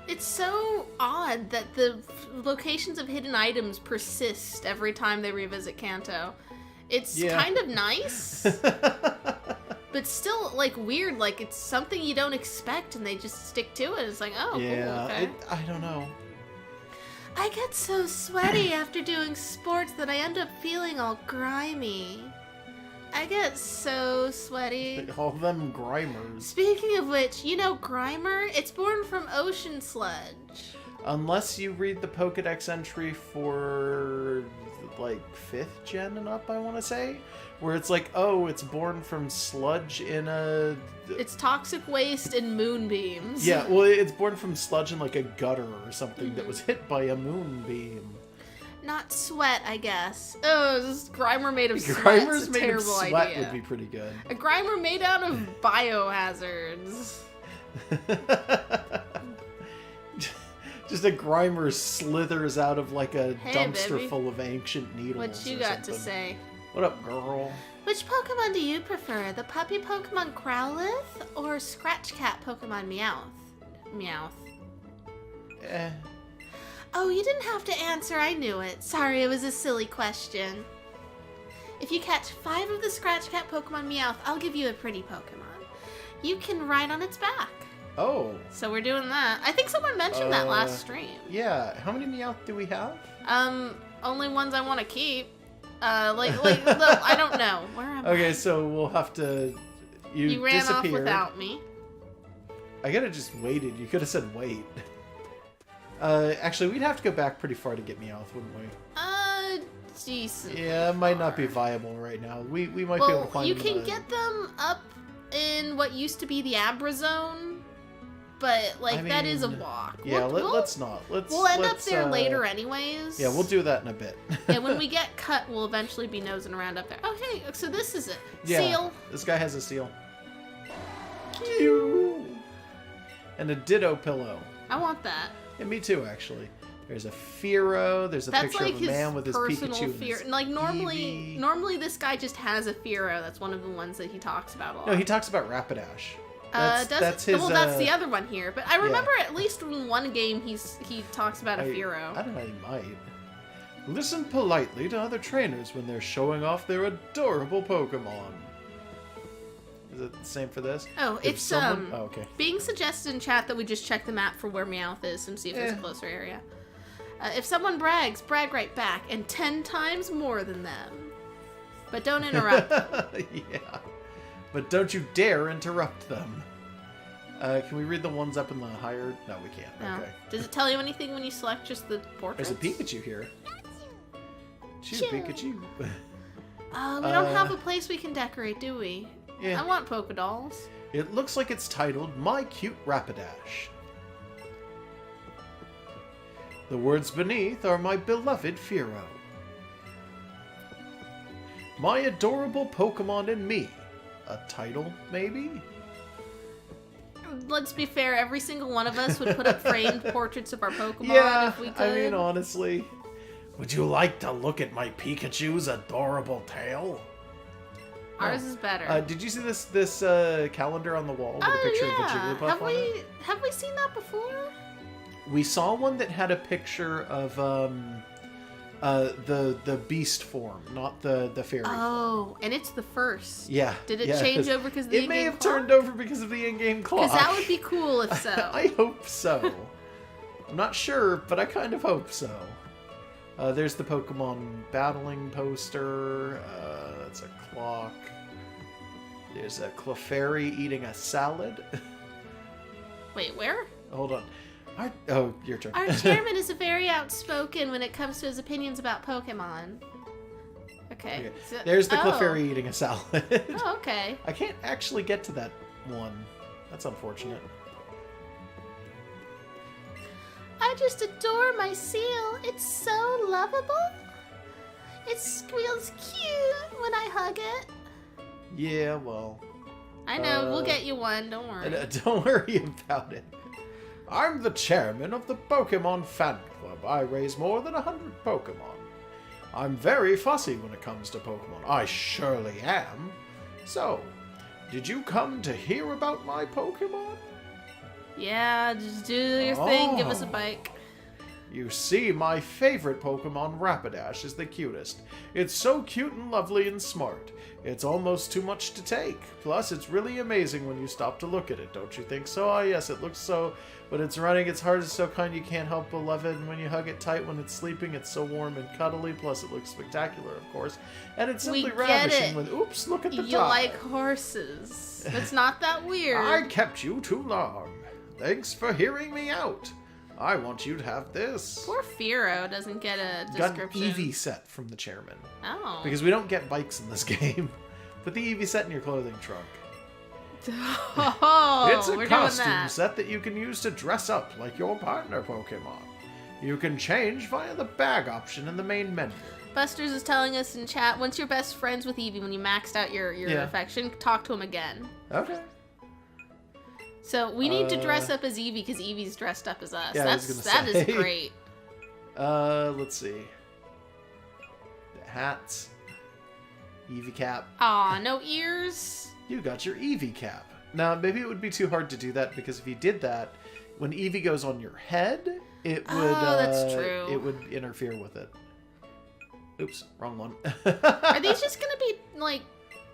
It's so odd that the locations of hidden items persist every time they revisit Kanto. It's kind of nice. But still, like, weird. Like, it's something you don't expect, and they just stick to it. It's like, oh, yeah, cool, okay. I don't know. I get so sweaty after doing sports that I end up feeling all grimy. I get so sweaty. All them Grimers. Speaking of which, you know Grimer? It's born from ocean sludge. Unless you read the Pokedex entry for, like, 5th gen and up, I want to say. Where it's like, oh, it's born from sludge in a... It's toxic waste and moonbeams. Yeah, well, it's born from sludge in, like, a gutter or something that was hit by a moonbeam. Not sweat, I guess. Oh, this Grimer made of sweat. Grimer's a made of terrible sweat idea. would be pretty good. A Grimer made out of biohazards. Just a Grimer slithers out of, like, a dumpster baby. full of ancient needles. What you or got something. to say? What up, girl? Which Pokemon do you prefer? The puppy Pokemon Growlithe or Scratch Cat Pokemon Meowth? Meowth. Oh, you didn't have to answer. I knew it. Sorry, it was a silly question. If you catch 5 of the Scratch Cat Pokemon Meowth, I'll give you a pretty Pokemon. You can ride on its back. Oh. So we're doing that. I think someone mentioned that last stream. Yeah. How many Meowth do we have? Only ones I want to keep. No, I don't know. Where am I? Okay, so we'll have to... You ran off disappeared. without me. I could have just waited. You could have said wait. Actually, we'd have to go back pretty far to get Meowth, wouldn't we? Jeez. Yeah, it might not be viable right now. We might be able to find you can get them up in what used to be the Abra Zone, but like that is a walk. Yeah, let's not. We'll end up there later anyways. Yeah, we'll do that in a bit. Yeah, when we get cut, we'll eventually be nosing around up there. Oh, hey, so this is it. Yeah, seal. This guy has a seal. Cute. And a Ditto pillow. I want that. Yeah, me too, actually. There's a Fearow. There's a picture of a man with his Pikachu. Like normally this guy just has a Fearow. That's one of the ones that he talks about a lot. No, he talks about Rapidash. That's his. Well, that's the other one here. But I remember at least in one game he talks about a Fearow. I don't know. He might. Listen politely to other trainers when they're showing off their adorable Pokemon. Is it the same for this? Oh, it's okay. Being suggested in chat that we just check the map for where Meowth is and see if there's a closer area. If someone brags, brag right back, and 10 times more than them. But don't interrupt. Yeah. But don't you dare interrupt them. Can we read the ones up in the higher? No, we can't. No. Okay. Does it tell you anything when you select just the portraits? There's a Pikachu here. Chew, Pikachu. We don't have a place we can decorate, do we? Yeah. I want Poké Dolls. It looks like it's titled My Cute Rapidash. The words beneath are my beloved Fearow. My adorable Pokemon and me. A title, maybe? Let's be fair, every single one of us would put up framed portraits of our Pokemon if we could. I mean, honestly. Would you like to look at my Pikachu's adorable tail? Ours is better. Did you see this calendar on the wall with a picture of the Jigglypuff on it? Have we seen that before? We saw one that had a picture of the beast form, not the fairy. Oh, and it's the first. Yeah. Did it change over because of the in-game clock? It may have clock? turned over because of the in-game clock. Because that would be cool if so. I hope so. I'm not sure, but I kind of hope so. There's the Pokemon battling poster. That's a clock. There's a Clefairy eating a salad. Wait, where? Hold on. Your turn. Our chairman is very outspoken when it comes to his opinions about Pokemon. Okay. So, there's the Clefairy eating a salad. Oh, okay. I can't actually get to that one. That's unfortunate. I just adore my seal. It's so lovable. It squeals cute when I hug it. Yeah, well... I know. We'll get you one. Don't worry. Don't worry about it. I'm the chairman of the Pokemon Fan Club. I raise more than 100 Pokemon. I'm very fussy when it comes to Pokemon. I surely am. So, did you come to hear about my Pokemon? Yeah, just do your thing. Give us a bike. You see, my favorite Pokemon, Rapidash, is the cutest. It's so cute and lovely and smart. It's almost too much to take. Plus, it's really amazing when you stop to look at it, don't you think so? Ah, yes, it looks so... When it's running, its heart is so kind you can't help but love it. And when you hug it tight when it's sleeping, it's so warm and cuddly. Plus, it looks spectacular, of course. And it's simply ravishing when... Oops, look at the You like horses. It's not that weird. I kept you too long. Thanks for hearing me out. I want you to have this. Poor Fearow doesn't get a description. Got an Eevee set from the chairman. Oh. Because we don't get bikes in this game. Put the Eevee set in your clothing trunk. Oh, it's a costume set that you can use to dress up like your partner Pokemon. You can change via the bag option in the main menu. Busters is telling us in chat, once you're best friends with Eevee, when you maxed out your affection, talk to him again. Okay. So we need to dress up as Eevee because Eevee's dressed up as us. Yeah, that is great. Let's see. The hats. Eevee cap. Aw, no ears. You got your Eevee cap. Now, maybe it would be too hard to do that because if you did that, when Eevee goes on your head, it would. Oh, that's true. It would interfere with it. Oops, wrong one. Are these just gonna be like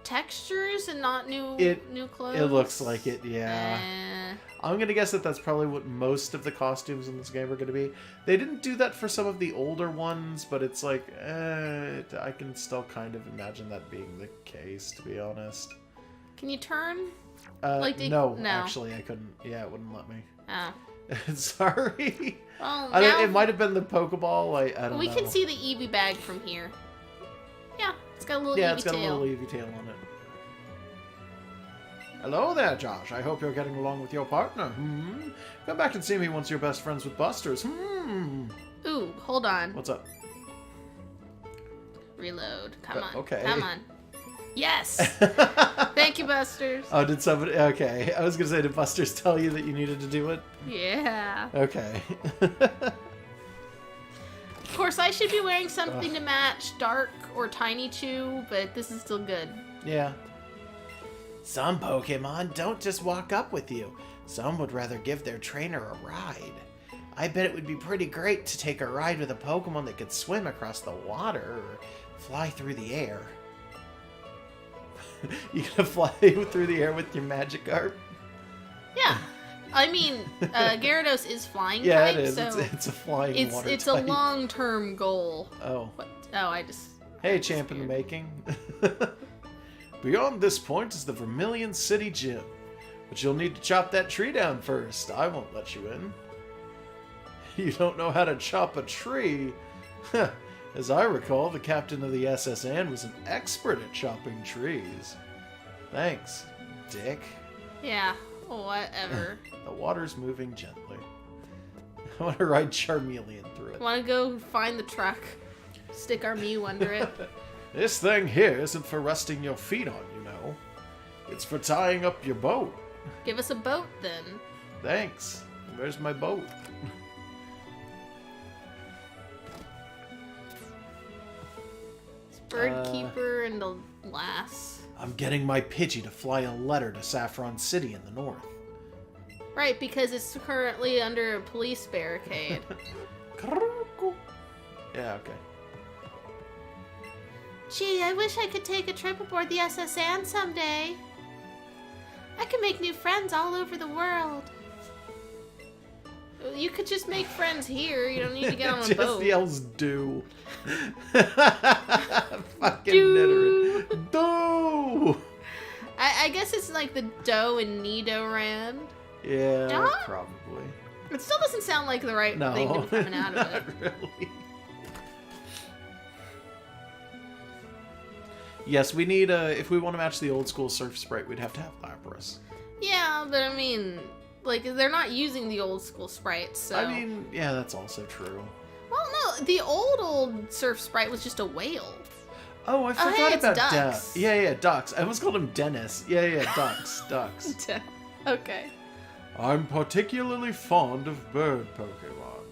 textures and not new clothes? It looks like it, yeah. I'm gonna guess that that's probably what most of the costumes in this game are gonna be. They didn't do that for some of the older ones, but it's like, I can still kind of imagine that being the case, to be honest. Can you turn? No, actually, I couldn't. Yeah, it wouldn't let me. Oh. Sorry. Well, it might have been the Pokeball. I don't know. We can see the Eevee bag from here. Yeah, it's got a little Eevee tail. Yeah, it's got a little Eevee tail on it. Hello there, Josh. I hope you're getting along with your partner. Come back and see me once you're best friends with Busters. Ooh, hold on. What's up? Reload. Come on. Okay. Come on. Yes! Thank you, Busters. Oh, did somebody... Okay. I was going to say, did Busters tell you that you needed to do it? Yeah. Okay. Of course, I should be wearing something to match Dark or Tiny Chew, but this is still good. Yeah. Some Pokemon don't just walk up with you. Some would rather give their trainer a ride. I bet it would be pretty great to take a ride with a Pokemon that could swim across the water or fly through the air. You gonna fly through the air with your Magikarp? Yeah. I mean, Gyarados is flying yeah, type, it is. so it's a flying water It's type. a long-term goal. Oh. What? Oh, I just... Hey, champ in the making. Beyond this point is the Vermilion City Gym. But you'll need to chop that tree down first. I won't let you in. You don't know how to chop a tree? As I recall, the captain of the SS Anne was an expert at chopping trees. Thanks, dick. Yeah, whatever. The water's moving gently. I want to ride Charmeleon through it. Want to go find the truck? Stick our Mew under it? This thing here isn't for resting your feet on, you know. It's for tying up your boat. Give us a boat, then. Thanks. Where's my boat? Birdkeeper and the lass. I'm getting my Pidgey to fly a letter to Saffron City in the north. Right, because it's currently under a police barricade. Yeah, okay. Gee, I wish I could take a trip aboard the SS Anne someday. I could make new friends all over the world. You could just make friends here. You don't need to get on a just boat. Just yells do. Fucking knitter. Do! I guess it's like the dough in Nidoran. Yeah, Duh? probably. It still doesn't sound like the right thing to be coming out of it. Really. Yes, we need if we want to match the old school Surf Sprite, we'd have to have Lapras. Yeah, but I mean, like, they're not using the old school sprites, so... I mean, yeah, that's also true. Well, no, the old Surf Sprite was just a whale. Oh, I forgot about Ducks. Yeah, Ducks. I almost called him Dennis. Yeah, Ducks. Okay. I'm particularly fond of bird Pokemon.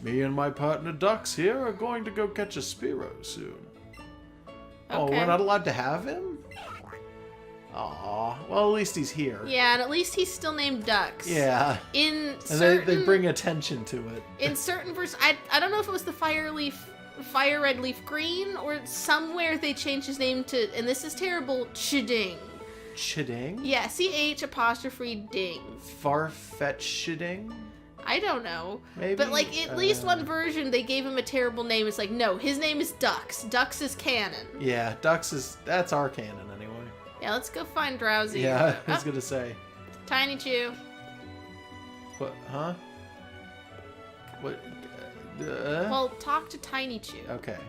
Me and my partner Ducks here are going to go catch a Spearow soon. Oh, Okay. we're not allowed to have him? Aw, well, at least he's here. Yeah, and at least he's still named Ducks. Yeah. In And certain... they bring attention to it. In certain versions... I don't know if it was the Fire Red Leaf Green, or somewhere they changed his name to, and this is terrible, Chiding. Chiding? Yeah, C-H' ding. Farfetchiding? I don't know. Maybe? But, like, at least one version, they gave him a terrible name. It's like, no, his name is Ducks. Ducks is canon. Yeah, Ducks is... That's our canon, anyway. Yeah, let's go find Drowsy. Yeah, I was gonna say. Tiny Chew. What? Huh? What? Well, talk to Tiny Chew. Okay.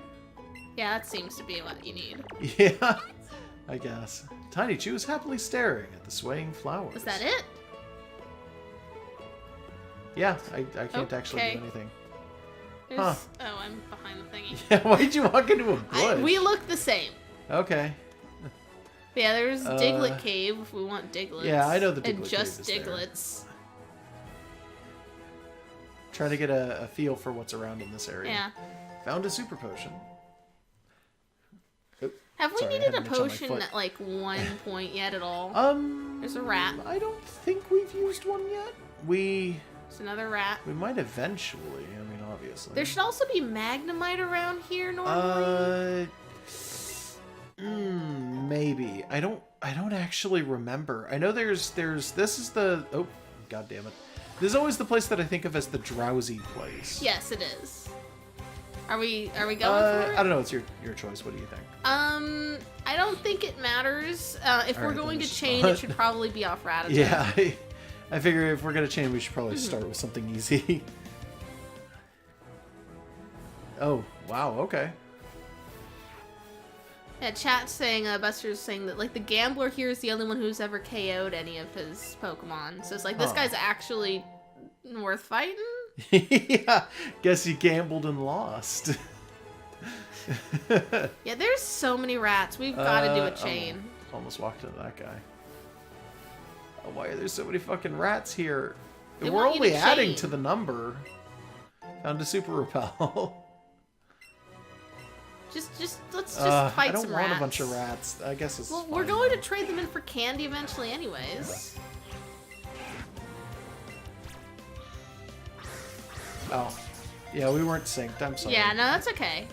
Yeah, that seems to be what you need. Yeah, I guess. Tiny Chew is happily staring at the swaying flowers. Was that it? Yeah, I can't actually do anything. Huh. Oh, I'm behind the thingy. Yeah, why'd you walk into a bush? We look the same. Okay. Yeah, there's Diglett Cave if we want Diglets. Yeah, I know the Diglett And just Cave is Diglets. Trying to get a feel for what's around in this area. Yeah. Found a super potion. Oh, Have we sorry, needed I a had an itch on my potion foot. at like one point yet at all? There's a rat. I don't think we've used one yet. There's another rat. We might eventually. I mean, obviously. There should also be Magnemite around here normally. Maybe. I don't actually remember. I know there's this is the god damn it. This is always the place that I think of as the drowsy place. Yes, it is. Are we going for it? I don't know, it's your choice. What do you think? I don't think it matters. If we're Alright, going then to it's chain, not. it should probably be off Rattata. Yeah. I figure if we're going to change, we should probably start with something easy. Oh, wow, okay. Yeah, chat's saying, Buster's saying that, like, the gambler here is the only one who's ever KO'd any of his Pokemon. So it's like, this guy's actually worth fighting? Yeah, guess he gambled and lost. Yeah, there's so many rats. We've got to do a chain. Almost walked into that guy. Oh, why are there so many fucking rats here? We're only adding to the number. Found a super repel. Let's just fight some rats. I don't want a bunch of rats. I guess it's Well, we're going to trade them in for candy eventually anyways. Yeah. Oh. Yeah, we weren't synced. I'm sorry. Yeah, no, that's okay.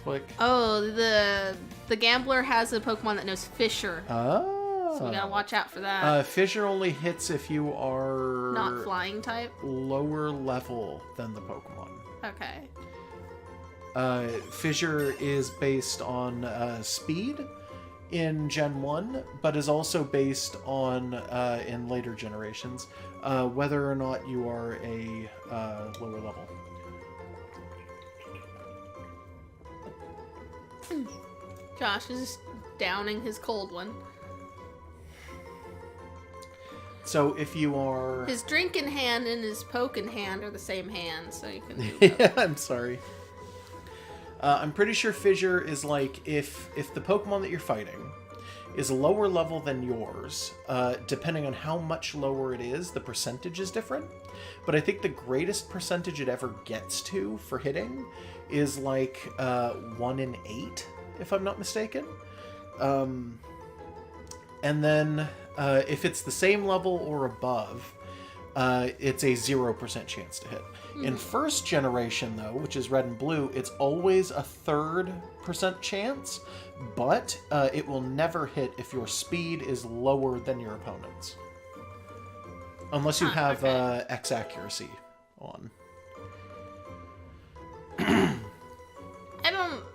Click. Oh, the gambler has a Pokemon that knows Fissure. Oh. So we gotta watch out for that. Fissure only hits if you are... Not flying type? Lower level than the Pokemon. Okay. Fissure is based on speed in Gen 1, but is also based on, in later generations, whether or not you are a lower level. Josh is downing his cold one. So if you are... His drink in hand and his poke in hand are the same hand, so you can do Yeah, I'm sorry. I'm pretty sure Fissure is like, if the Pokemon that you're fighting is lower level than yours, depending on how much lower it is, the percentage is different. But I think the greatest percentage it ever gets to for hitting is like 1 in 8, if I'm not mistaken. And then if it's the same level or above, it's a 0% chance to hit. In first generation, though, which is red and blue, it's always a 3% chance, but it will never hit if your speed is lower than your opponent's. Unless you have X accuracy on.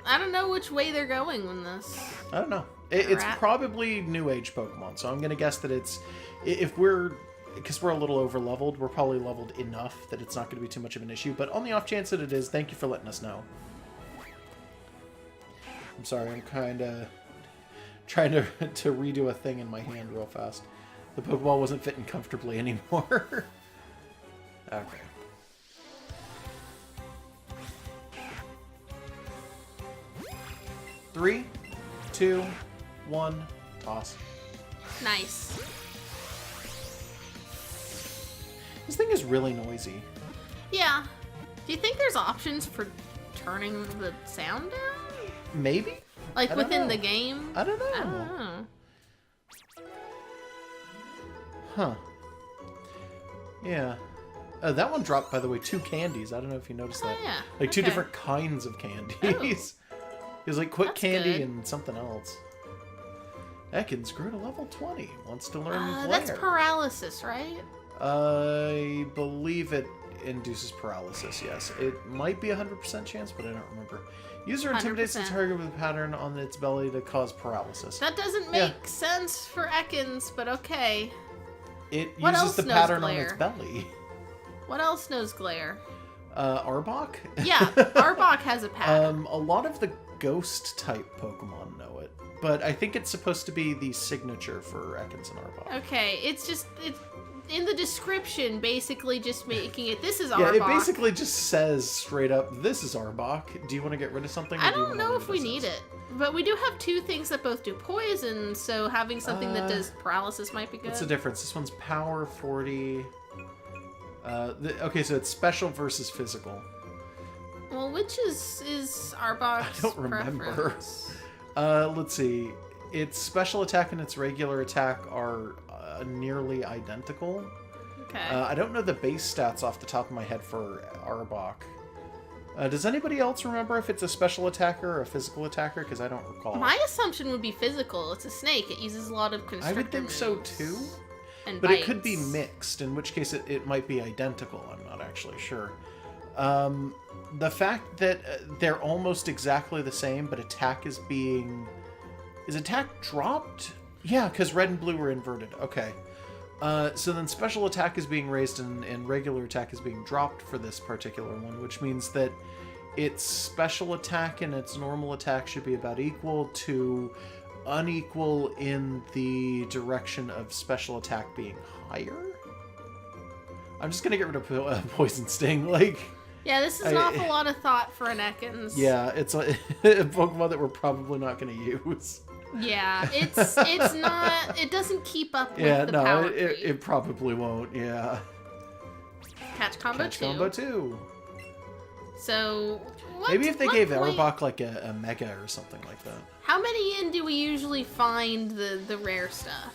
I don't know which way they're going with this. I don't know. It's probably new age Pokemon, so I'm gonna guess that it's... Because we're a little over leveled, we're probably leveled enough that it's not going to be too much of an issue. But on the off chance that it is, thank you for letting us know. I'm sorry, I'm kind of trying to redo a thing in my hand real fast. The Pokeball wasn't fitting comfortably anymore. Okay. Three, 2, 1, toss. Nice. This thing is really noisy. Yeah. Do you think there's options for turning the sound down? Maybe? Like within the game? I don't know. I don't know. Huh. Yeah. That one dropped, by the way, 2 candies. I don't know if you noticed that. Yeah. Like 2 different kinds of candies. It was like quick candy and something else. Ekans grew to level 20. Wants to learn Glare. That's paralysis, right? I believe it induces paralysis, yes. It might be 100% chance, but I don't remember. User intimidates the target with a pattern on its belly to cause paralysis. That doesn't make sense for Ekans, but okay. It uses the pattern on its belly. What else knows Glare? Arbok? Yeah, Arbok has a pattern. A lot of the ghost-type Pokemon know it, but I think it's supposed to be the signature for Ekans and Arbok. Okay, it's in the description, basically just making it, this is Arbok. Yeah, it basically just says straight up, this is Arbok. Do you want to get rid of something? I don't know if we need it. But we do have 2 things that both do poison, so having something that does paralysis might be good. What's the difference? This one's power 40. Okay, so it's special versus physical. Well, which is Arbok's I don't remember. preference? Let's see. Its special attack and its regular attack are nearly identical. Okay. I don't know the base stats off the top of my head for Arbok. Does anybody else remember if it's a special attacker or a physical attacker? Because I don't recall. My assumption would be physical. It's a snake. It uses a lot of constrictor I would think so too. And but bites. It could be mixed, in which case it might be identical. I'm not actually sure. The fact that they're almost exactly the same, but attack is being... Is attack dropped Yeah, because red and blue were inverted. Okay. So then special attack is being raised and regular attack is being dropped for this particular one, which means that its special attack and its normal attack should be about equal to unequal in the direction of special attack being higher. I'm just gonna get rid of Poison Sting. Like, yeah, this is an awful lot of thought for an Ekans. Yeah, it's a Pokemon that we're probably not gonna use. Yeah, it's not. It doesn't keep up with the power. Yeah, no, it probably won't. Yeah. Catch combo 2. So maybe if they gave Arbok like a Mega or something like that. How many in do we usually find the rare stuff?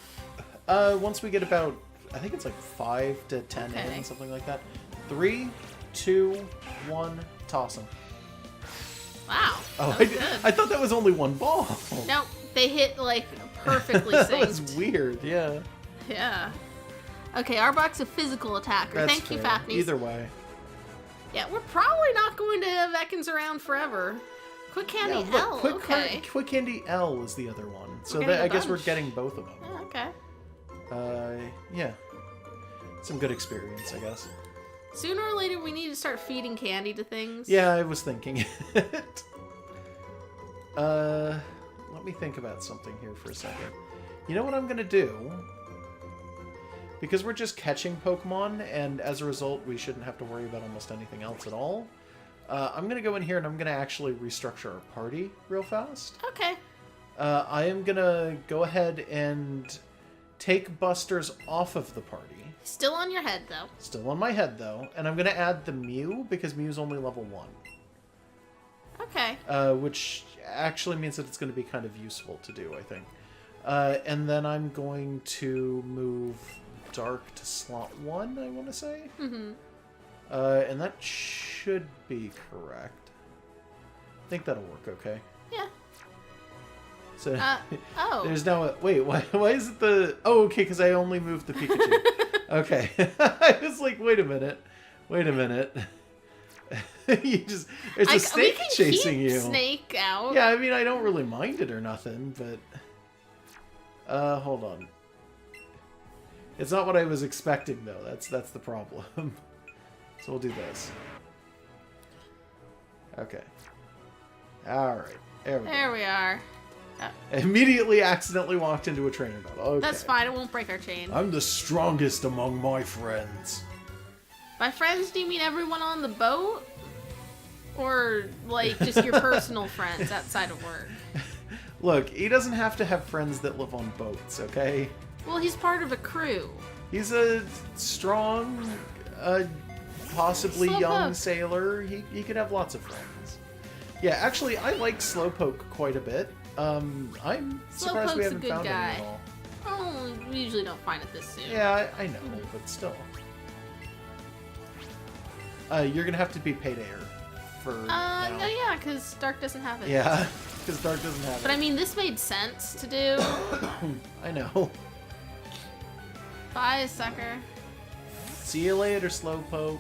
Once we get about, I think it's like 5 to 10 in, something like that. 3, 2, 1, toss them. Wow. Oh, I thought that was only one ball. Nope, they hit like perfectly synced. That was weird. Yeah. Yeah. Okay, Arbok's a physical attacker. That's Thank you, fair. Fafnys. Either way. Yeah, we're probably not going to have Ekans around forever. Quick Candy L, Quick Candy L is the other one. So I guess we're getting both of them. Oh, okay. Yeah. Some good experience, I guess. Sooner or later, we need to start feeding candy to things. Yeah, I was thinking it. Let me think about something here for a second. You know what I'm going to do? Because we're just catching Pokemon, and as a result, we shouldn't have to worry about almost anything else at all. I'm going to go in here and I'm going to actually restructure our party real fast. Okay. I am going to go ahead and take Busters off of the party. Still on your head, though. Still on my head, though. And I'm going to add the Mew, because Mew's only level 1. Okay. Which actually means that it's going to be kind of useful to do, I think. And then I'm going to move Dark to slot 1, I want to say. Mm-hmm. And that should be correct. I think that'll work okay. Yeah. So, oh. There's now a... Wait, why is it the... Oh, okay, because I only moved the Pikachu. Okay. I was like, wait a minute. You just... There's a snake chasing you. Snake out. Yeah, I mean, I don't really mind it or nothing, but... hold on. It's not what I was expecting, though. That's the problem. So we'll do this. Okay. Alright. There we are. I immediately accidentally walked into a trainer battle. Okay. That's fine. It won't break our chain. I'm the strongest among my friends. By friends, do you mean everyone on the boat? Or, like, just your personal friends outside of work? Look, he doesn't have to have friends that live on boats, okay? Well, he's part of a crew. He's a strong, possibly young sailor. He could have lots of friends. Yeah, actually, I like Slowpoke quite a bit. I'm surprised we haven't found him at all. Oh, we usually don't find it this soon. Yeah, I know, but still. You're gonna have to be paid air for now. No, yeah, because Dark doesn't have it. Yeah, because Dark doesn't have it. But I mean, this made sense to do. I know. Bye, sucker. See you later, Slowpoke.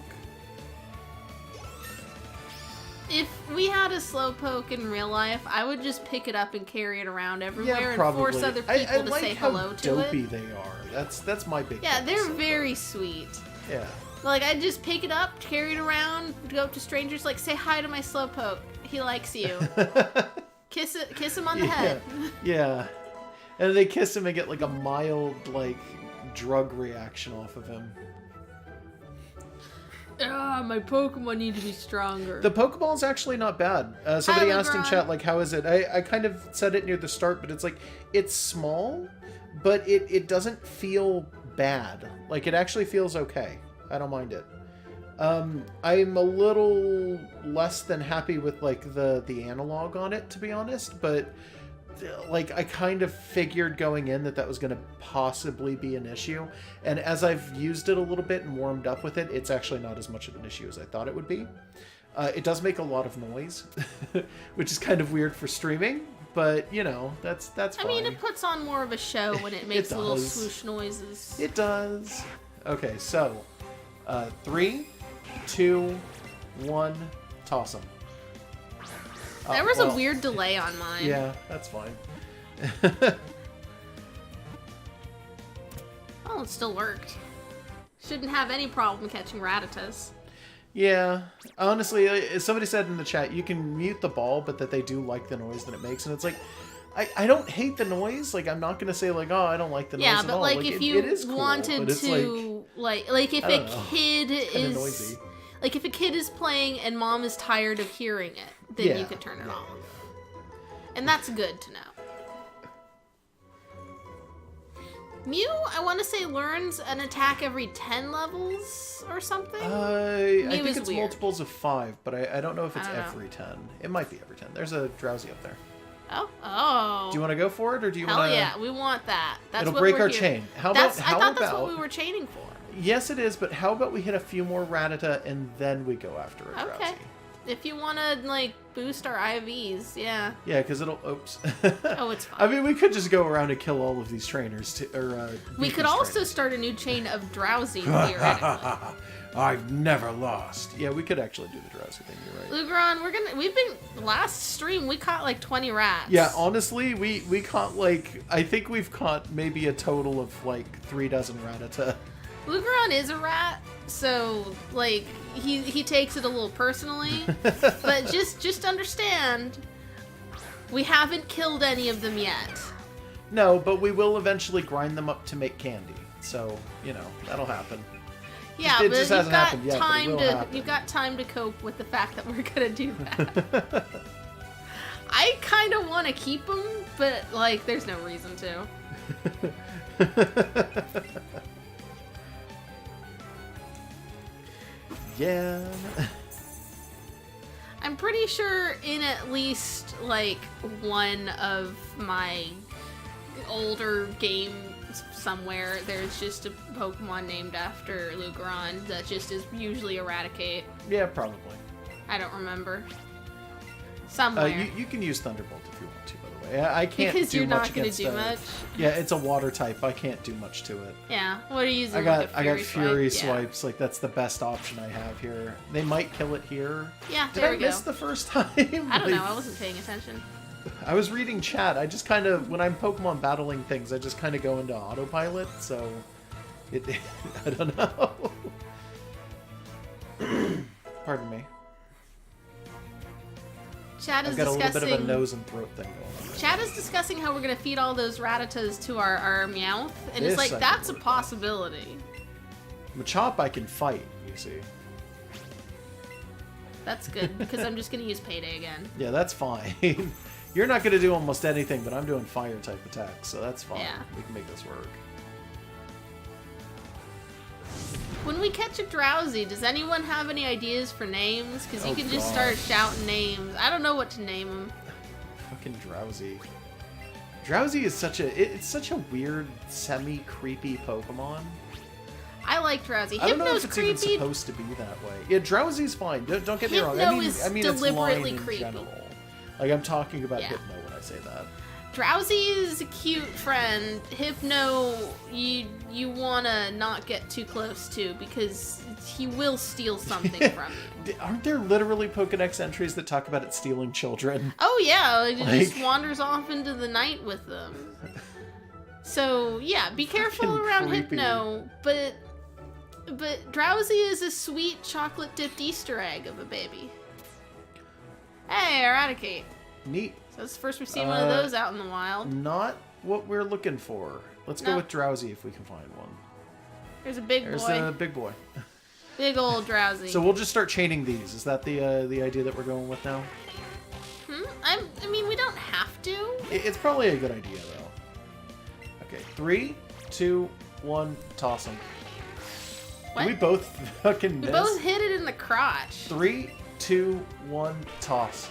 If we had a Slowpoke in real life, I would just pick it up and carry it around everywhere and force other people to say hello to it. I like how dopey they are. That's my big Yeah, they're very sweet. Yeah. Like, I'd just pick it up, carry it around, go up to strangers, like, say hi to my Slowpoke. He likes you. Kiss him on the head. Yeah. And they kiss him and get, like, a mild, like, drug reaction off of him. My Pokemon need to be stronger. The Pokeball's actually not bad. Somebody asked in chat, like, how is it? I kind of said it near the start, but it's like, it's small, but it doesn't feel bad. Like, it actually feels okay. I don't mind it. I'm a little less than happy with, like, the analog on it, to be honest, but... Like, I kind of figured going in that was going to possibly be an issue. And as I've used it a little bit and warmed up with it, it's actually not as much of an issue as I thought it would be. It does make a lot of noise, which is kind of weird for streaming, but, you know, that's fine. I mean, it puts on more of a show when it makes little swoosh noises. It does. Okay, so, 3, 2, 1, toss them. There was a weird delay on mine. Yeah, that's fine. Well, it still worked. Shouldn't have any problem catching Rattatas. Yeah. Honestly, somebody said in the chat, you can mute the ball, but that they do like the noise that it makes. And it's like, I don't hate the noise. Like, I'm not going to say, like, oh, I don't like the noise at all. Like, if you it is cool, wanted to, like if a kid is... noisy. Like, if a kid is playing and mom is tired of hearing it, then you could turn it off. And that's good to know. Mew, I want to say, learns an attack every 10 levels or something? I think it's weird. multiples of 5, but I don't know if it's every 10. It might be every 10. There's a Drowsy up there. Oh. Do you want to go for it, or do you want to... Hell yeah, we want that. That's It'll what break we're our here. chain. I thought that's what we were chaining for. Yes, it is, but how about we hit a few more Rattata and then we go after a Drowsy? Okay. If you want to, like, boost our IVs, yeah. Yeah, because it'll... Oops. Oh, it's fine. I mean, we could just go around and kill all of these trainers. We could also start a new chain of Drowsy, theoretically. I've never lost. Yeah, we could actually do the Drowsy thing, you're right. Lugeron, last stream, we caught like 20 rats. Yeah, honestly, we caught like, I think we've caught maybe a total of like 3 dozen Rattata. Lugeron is a rat, so like he takes it a little personally. But just understand, we haven't killed any of them yet. No, but we will eventually grind them up to make candy. So, you know, that'll happen. Yeah, it but just hasn't happened yet, you've got time to cope with the fact that we're gonna do that. I kind of want to keep them, but like, there's no reason to. Yeah. I'm pretty sure in at least like one of my older games somewhere, there's just a Pokemon named after Lugeron that just is usually Eradicate. Yeah, probably. I don't remember. Somewhere. You can use Thunderbolt if you want to, by the way. I can't because do you're much not going to do much. Yeah, it's a water type. I can't do much to it. Yeah, what are you using? I got Fury Swipe? Swipes. Like, that's the best option I have here. They might kill it here. Yeah, Did there I we go. miss the first time? I don't know. I wasn't paying attention. I was reading chat. I just kind of, when I'm Pokemon battling things, I just kind of go into autopilot, so I don't know. Pardon me. Chat is I've got a little bit of a discussing. nose and throat thing going on. Chat is discussing how we're gonna feed all those Rattatas to our Meowth, and This it's like I that's a can work possibility. Machop I can fight, you see. That's good because I'm just gonna use Payday again. Yeah, that's fine. You're not going to do almost anything, but I'm doing fire type attacks, so that's fine. Yeah. We can make this work. When we catch a Drowsy, does anyone have any ideas for names? Because you Oh, can just God. start shouting names. I don't know what to name them. Fucking Drowsy. Drowsy is it's such a weird, semi-creepy Pokemon. I like Drowsy. I don't know Hypno's if it's even creepy. supposed to be that way. Yeah, Drowsy's fine. Don't get me wrong. Hypno is I mean it's deliberately line in creepy. general. Like, I'm talking about Yeah. Hypno when I say that. Drowsy is a cute friend. Hypno, you wanna not get too close to because he will steal something from you. Aren't there literally Pokedex entries that talk about it stealing children? Oh yeah, it just Like- wanders off into the night with them. So yeah, be careful Fucking around creepy. Hypno, but Drowsy is a sweet chocolate dipped Easter egg of a baby. Hey, Eradicate. Neat. So that's the first we've seen one of those out in the wild. Not what we're looking for. Let's go No. with Drowsy if we can find one. There's a big There's boy, the big boy. big old Drowsy. So we'll just start chaining these. Is that the idea that we're going with now? I mean, we don't have to. It's probably a good idea though. Okay, 3, 2, 1, toss them. What? We both fucking We miss. both hit it in the crotch. 3, 2, 1, toss.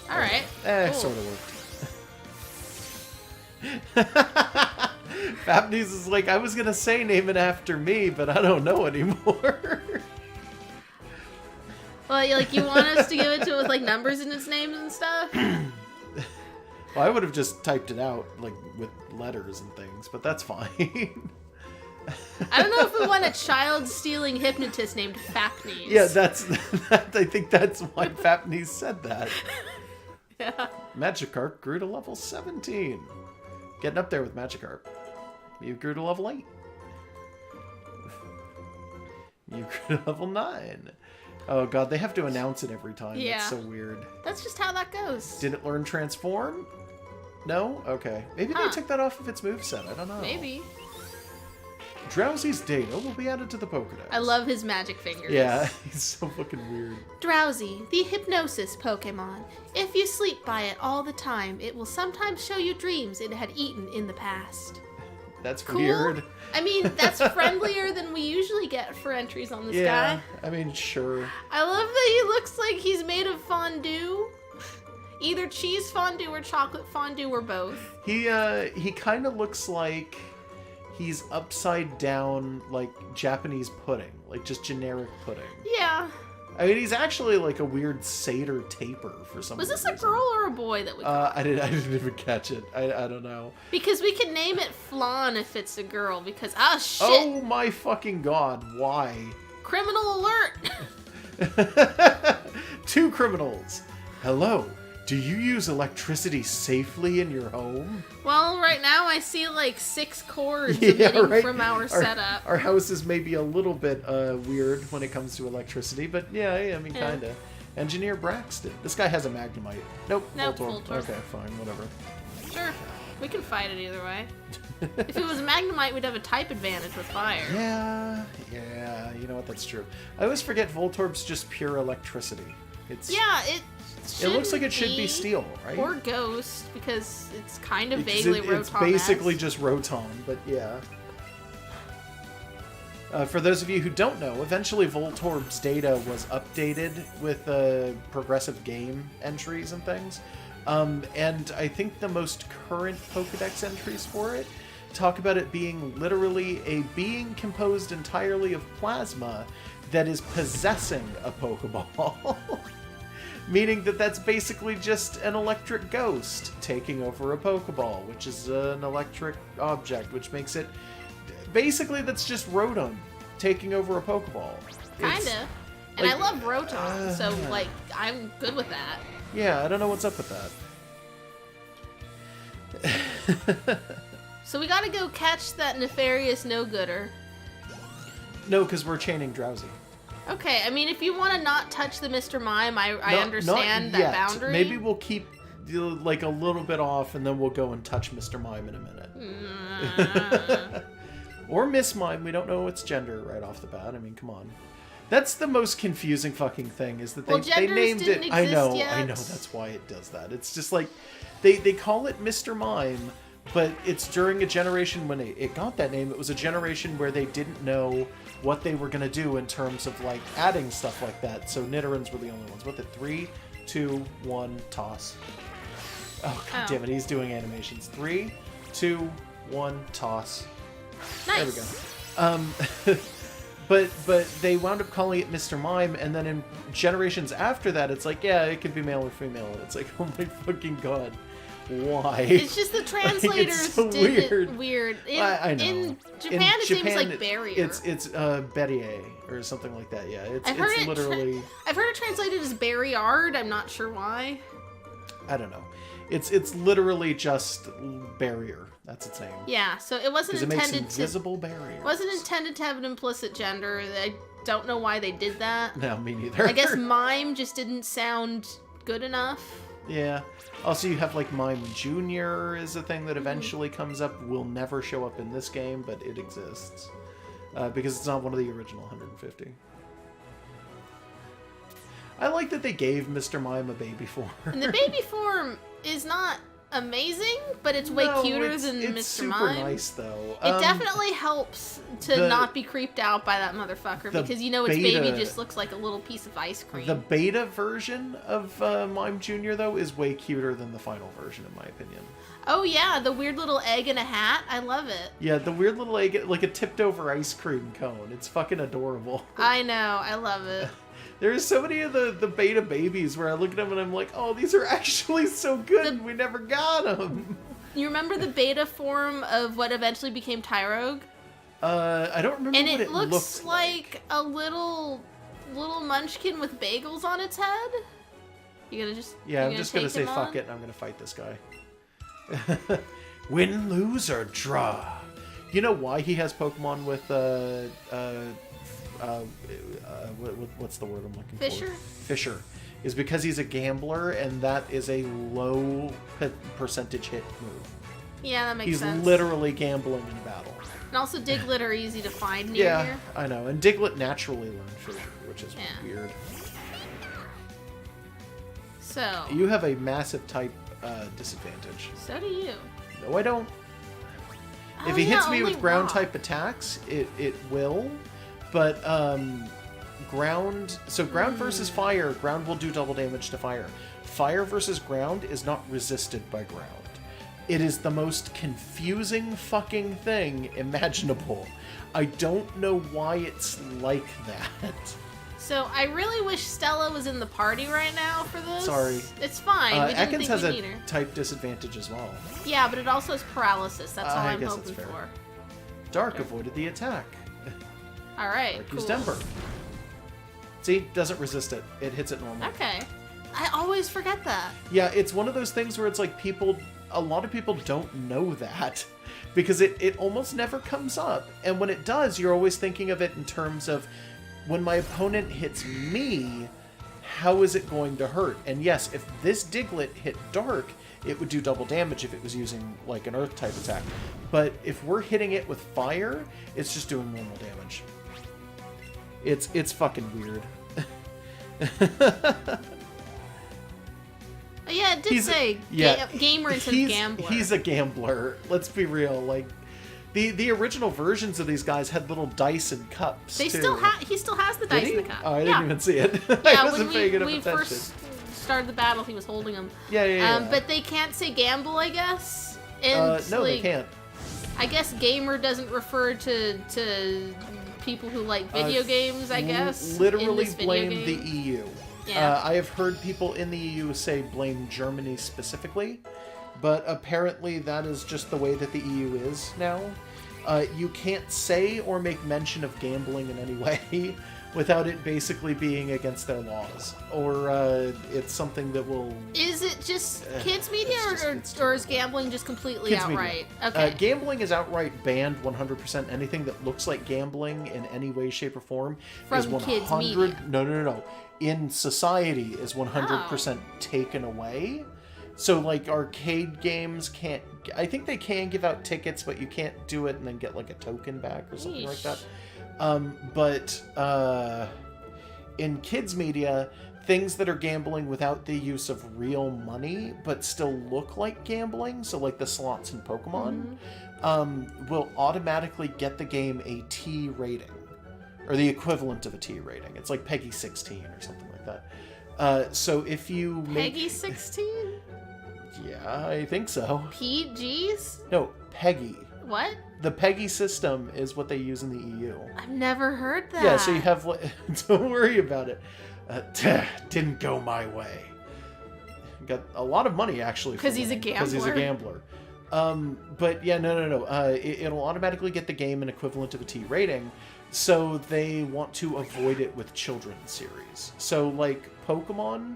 All right. Cool. Sort of worked. Fapneys is like, I was gonna say name it after me, but I don't know anymore. Well, you want us to give it to it with like numbers in its names and stuff? Well, I would have just typed it out like with letters and things, but that's fine. I don't know if we want a child-stealing hypnotist named Fapneys. Yeah, I think that's why Fapneys said that. Yeah. Magikarp grew to level 17. Getting up there with Magikarp. You grew to level 8. You grew to level 9. Oh god, they have to announce it every time. Yeah. It's so weird. That's just how that goes. Did it learn Transform? No? Okay. Maybe they took that off of its moveset. I don't know. Maybe. Drowsy's data will be added to the Pokedex. I love his magic fingers. Yeah, he's so fucking weird. Drowsy, the hypnosis Pokemon. If you sleep by it all the time, it will sometimes show you dreams it had eaten in the past. That's cool. weird. I mean, that's friendlier than we usually get for entries on this guy. Yeah, I mean, sure. I love that he looks like he's made of fondue. Either cheese fondue or chocolate fondue or both. He kind of looks like he's upside down, like, Japanese pudding. Like, just generic pudding. Yeah. I mean, he's actually like a weird satyr taper for some reason. Was this a girl or a boy that we I didn't even catch it. I don't know. Because we can name it Flan if it's a girl, because, shit! Oh my fucking god, why? Criminal alert! 2 criminals. Hello, do you use electricity safely in your home? Well, right now I see like 6 cords emitting from our setup. Our house is maybe a little bit weird when it comes to electricity, but yeah, I mean, kinda. Engineer Braxton. This guy has a Magnemite. Nope, Voltorb. Okay, fine, whatever. Sure, we can fight it either way. If it was a Magnemite, we'd have a type advantage with fire. Yeah, you know what, that's true. I always forget Voltorb's just pure electricity. It looks like it should be steel, right? Or ghost, because it's kind of vaguely Rotom. It's basically just Rotom, but yeah. For those of you who don't know, eventually Voltorb's data was updated with progressive game entries and things. And I think the most current Pokedex entries for it talk about it being literally a being composed entirely of plasma that is possessing a Pokeball. Meaning that that's basically just an electric ghost taking over a Pokeball, which is an electric object, which makes it... Basically, that's just Rotom taking over a Pokeball. Kinda. And I love Rotom, so, like, I'm good with that. Yeah, I don't know what's up with that. So we gotta go catch that nefarious no-gooder. No, because we're chaining Drowsy. Okay, I mean, if you want to not touch the Mr. Mime, I understand that boundary. Maybe we'll keep, like, a little bit off, and then we'll go and touch Mr. Mime in a minute. Or Miss Mime, we don't know its gender right off the bat. I mean, come on. That's the most confusing fucking thing, is that they named it... I know, that's why it does that. It's just like, they call it Mr. Mime, but it's during a generation when it got that name. It was a generation where they didn't know what they were going to do in terms of, like, adding stuff like that. So Nidorans were the only ones. What, the 3, 2, 1, toss. Oh, god damn it, he's doing animations. 3, 2, 1, toss. Nice. There we go. But they wound up calling it Mr. Mime, and then in generations after that, it's like, yeah, it could be male or female. And it's like, oh my fucking god. Why? It's just the translators did it weird. I know. In Japan, its name is like Barrier. It's Berrier or something like that. Yeah, it's literally. I've heard it translated as Barryard. I'm not sure why. I don't know. It's literally just barrier. That's its name. Yeah, so it wasn't intended to. Invisible barrier. Wasn't intended to have an implicit gender. I don't know why they did that. No, me neither. I guess mime just didn't sound good enough. Yeah. Also, you have, like, Mime Jr. is a thing that eventually comes up. Will never show up in this game, but it exists. Because it's not one of the original 150. I like that they gave Mr. Mime a baby form. And the baby form is not amazing, but it's way cuter than Mr. Mime. It's super nice, though. It definitely helps to not be creeped out by that motherfucker, because you know its baby just looks like a little piece of ice cream. The beta version of Mime Jr., though, is way cuter than the final version, in my opinion. Oh, yeah, the weird little egg in a hat. I love it. Yeah, the weird little egg, like a tipped-over ice cream cone. It's fucking adorable. I know. I love it. There's so many of the beta babies where I look at them and I'm like, oh, these are actually so good and we never got them. You remember the beta form of what eventually became Tyrogue? I don't remember what it looks like a little munchkin with bagels on its head. You gonna just... Yeah, I'm just gonna say fuck it and I'm gonna fight this guy. Win, lose, or draw. You know why he has Pokemon with what's the word I'm looking Fisher? for? Fisher. Is because he's a gambler, and that is a low percentage hit move. Yeah, that makes sense. He's literally gambling in a battle. And also Diglett are easy to find near here. I know. And Diglett naturally learned Fissure, which is weird. So... You have a massive type disadvantage. So do you. No, I don't. If he hits me with ground type attacks, it will. But ground... So ground versus fire, ground will do double damage to fire. Fire versus ground is not resisted by ground. It is the most confusing fucking thing imaginable. I don't know why it's like that. So I really wish Stella was in the party right now for this. Sorry. It's fine. Ekans has a type disadvantage as well. Yeah, but it also has paralysis. That's all I'm hoping for. Dark avoided the attack. Alright, cool. Used Ember. See? Doesn't resist it. It hits it normally. Okay. I always forget that. Yeah, it's one of those things where it's like a lot of people don't know that because it almost never comes up. And when it does, you're always thinking of it in terms of when my opponent hits me, how is it going to hurt? And yes, if this Diglett hit Dark, it would do double damage if it was using like an Earth type attack. But if we're hitting it with Fire, it's just doing normal damage. It's fucking weird. Yeah, it did say gamer instead of gambler. He's a gambler. Let's be real. Like the original versions of these guys had little dice and cups. He still has the dice and the cup. Oh, I didn't even see it. Yeah, I wasn't paying enough attention. First started the battle, he was holding them. Yeah. But they can't say gamble, I guess. And no, they can't. I guess gamer doesn't refer to people who like video games, I guess. Literally blame the EU. Yeah. I have heard people in the EU say blame Germany specifically, but apparently that is just the way that the EU is now. You can't say or make mention of gambling in any way without it basically being against their laws, or it's something that will... Is it just kids media, or is gambling just completely kids outright? Media. Okay. Gambling is outright banned 100%. Anything that looks like gambling in any way, shape, or form is 100... kids media. No. In society is 100% taken away. So, like, arcade games can't... I think they can give out tickets, but you can't do it and then get, like, a token back or something like that. But in kids media, things that are gambling without the use of real money, but still look like gambling, so like the slots in Pokemon, will automatically get the game a T rating. Or the equivalent of a T rating. It's like Peggy 16 or something like that. So if you make... Peggy 16? Yeah, I think so. PGs? No, Peggy. What? The Peggy system is what they use in the EU. I've never heard that. Yeah, so you have... Don't worry about it. Didn't go my way. Got a lot of money, actually. Because he's a gambler? Because he's a gambler. But yeah, no. It'll automatically get the game an equivalent of a T rating, so they want to avoid it with children's series. So, like, Pokemon...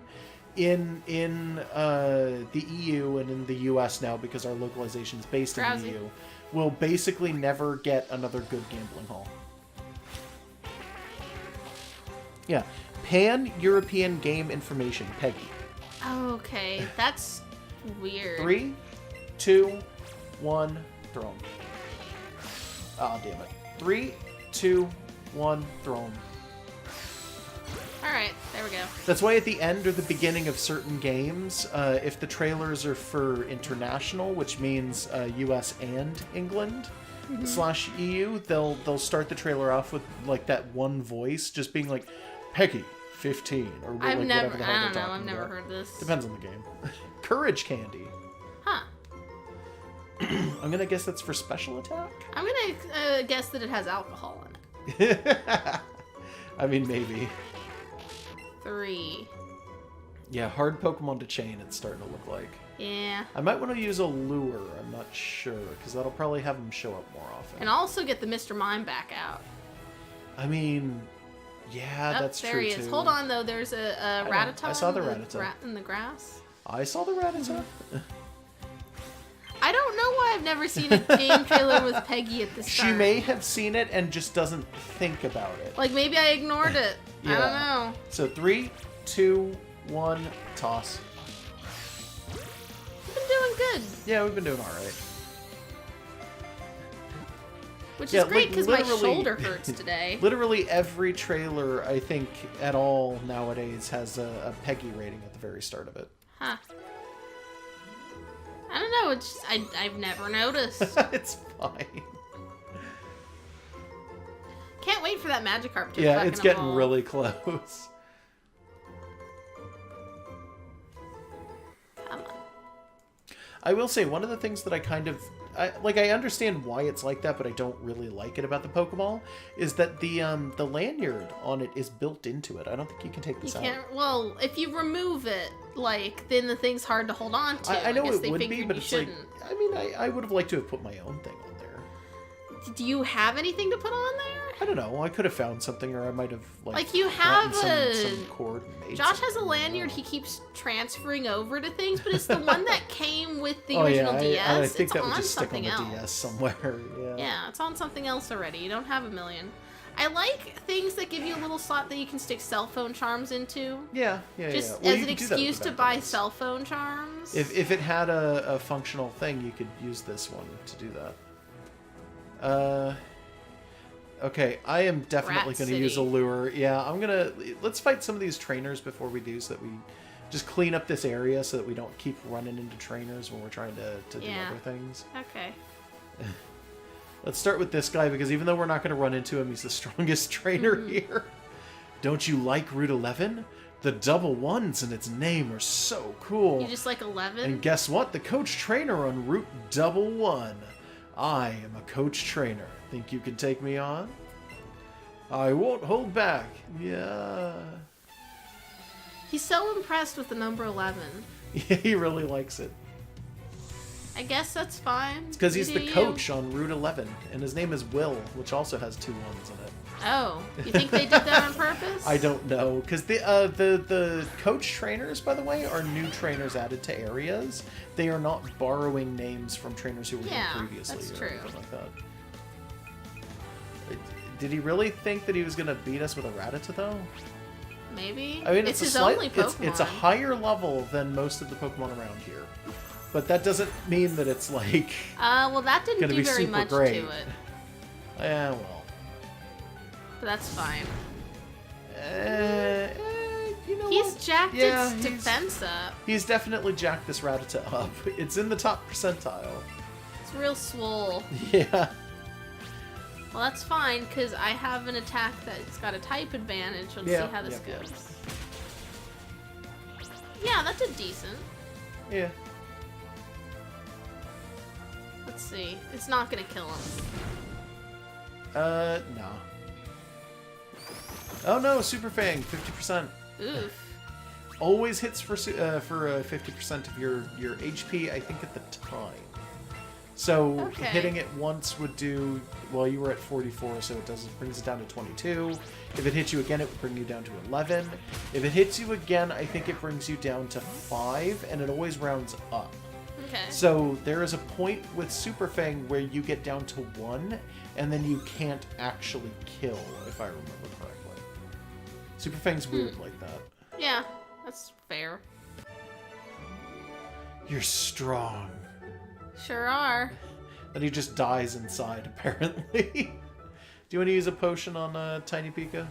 In the EU and in the US now, because our localization is based in the EU, will basically never get another good gambling hall. Yeah. Pan-European Game Information, PEGI. Okay, that's weird. 3, 2, 1, throw 'em. Oh, damn it. 3, 2, 1, throw 'em. Alright, there we go. That's why at the end or the beginning of certain games, if the trailers are for international, which means US and England / EU, they'll start the trailer off with like that one voice just being like, Peggy 15 or like, whatever the hell they're talking about. I've never heard this. Depends on the game. Courage Candy. Huh. I'm gonna guess that's for special attack? I'm gonna guess that it has alcohol in it. I mean, maybe. 3. Yeah, hard Pokemon to chain, it's starting to look like. Yeah. I might want to use a lure, I'm not sure, because that'll probably have them show up more often. And also get the Mr. Mime back out. I mean, yeah, that's true, there he is. too. Hold on, though, there's a Rattata I saw the Rattata. in the grass. I saw the Rattata. I don't know why I've never seen a game trailer with Peggy at the start. She may have seen it and just doesn't think about it. Like, maybe I ignored it. Yeah. I don't know. So 3, 2, 1, toss. We've been doing good. Yeah, we've been doing all right. Which is great because my shoulder hurts today. Literally every trailer, I think, at all nowadays has a Peggy rating at the very start of it. Huh. I don't know. It's just, I've never noticed. It's fine. Can't wait for that Magikarp to Yeah, it's getting evolve. really close. Come on. I will say, one of the things that I kind of... I understand why it's like that, but I don't really like it about the Pokeball, is that the lanyard on it is built into it. I don't think you can take this out. Well, if you remove it, like, then the thing's hard to hold on to. I know guess it would be, but it's shouldn't. like... I mean, I would have liked to have put my own thing on there. Do you have anything to put on there? I don't know. I could have found something, or I might have, like you have some cord and made Josh has a something. lanyard he keeps transferring over to things, but it's the one that came with the Oh, original yeah, DS. I think it's that would on just stick on something the else. DS somewhere. Yeah. Yeah, it's on something else already. You don't have a million. I like things that give you a little slot that you can stick cell phone charms into. Yeah. Just Well, as you an could do that with excuse the to back buy ones. cell phone charms. If it had a functional thing, you could use this one to do that. Okay, I am definitely going to use a lure. Yeah, I'm going to... Let's fight some of these trainers before we do, so that we just clean up this area so that we don't keep running into trainers when we're trying to do other things. Okay. Let's start with this guy, because even though we're not going to run into him, he's the strongest trainer here. Don't you like Route 11? The double ones in its name are so cool. You just like 11? And guess what? The coach trainer on Route Double One. I am a coach trainer. Think you can take me on? I won't hold back. Yeah. He's so impressed with the number 11. Yeah, he really likes it. I guess that's fine. It's because he's the coach on Route 11, and his name is Will, which also has 2 ones in it. Oh, you think they did that on purpose? I don't know, because the coach trainers, by the way, are new trainers added to areas. They are not borrowing names from trainers who were here previously. That's or true. anything like that. Did he really think that he was going to beat us with a Rattata, though? Maybe. I mean, it's his only Pokemon. It's a higher level than most of the Pokemon around here. But that doesn't mean that it's like... well, that didn't do very much to it. Yeah, well. But that's fine. You know He's what? jacked its defense up. He's definitely jacked this Rattata up. It's in the top percentile. It's real swole. Yeah. Well, that's fine, because I have an attack that's got a type advantage. Let's see how this goes. Yeah, that did decent. Yeah. Let's see. It's not going to kill him. No. Oh no, Super Fang, 50%. Oof. Always hits for 50% of your HP, I think, at the time. So hitting it once would do... Well, you were at 44, so it brings it down to 22. If it hits you again, it would bring you down to 11. If it hits you again, I think it brings you down to 5, and it always rounds up. Okay. So there is a point with Super Fang where you get down to 1, and then you can't actually kill, if I remember correctly. Super Fang's weird like that. Yeah, that's fair. You're strong. Sure are. Then he just dies inside, apparently. Do you want to use a potion on Tiny Pika?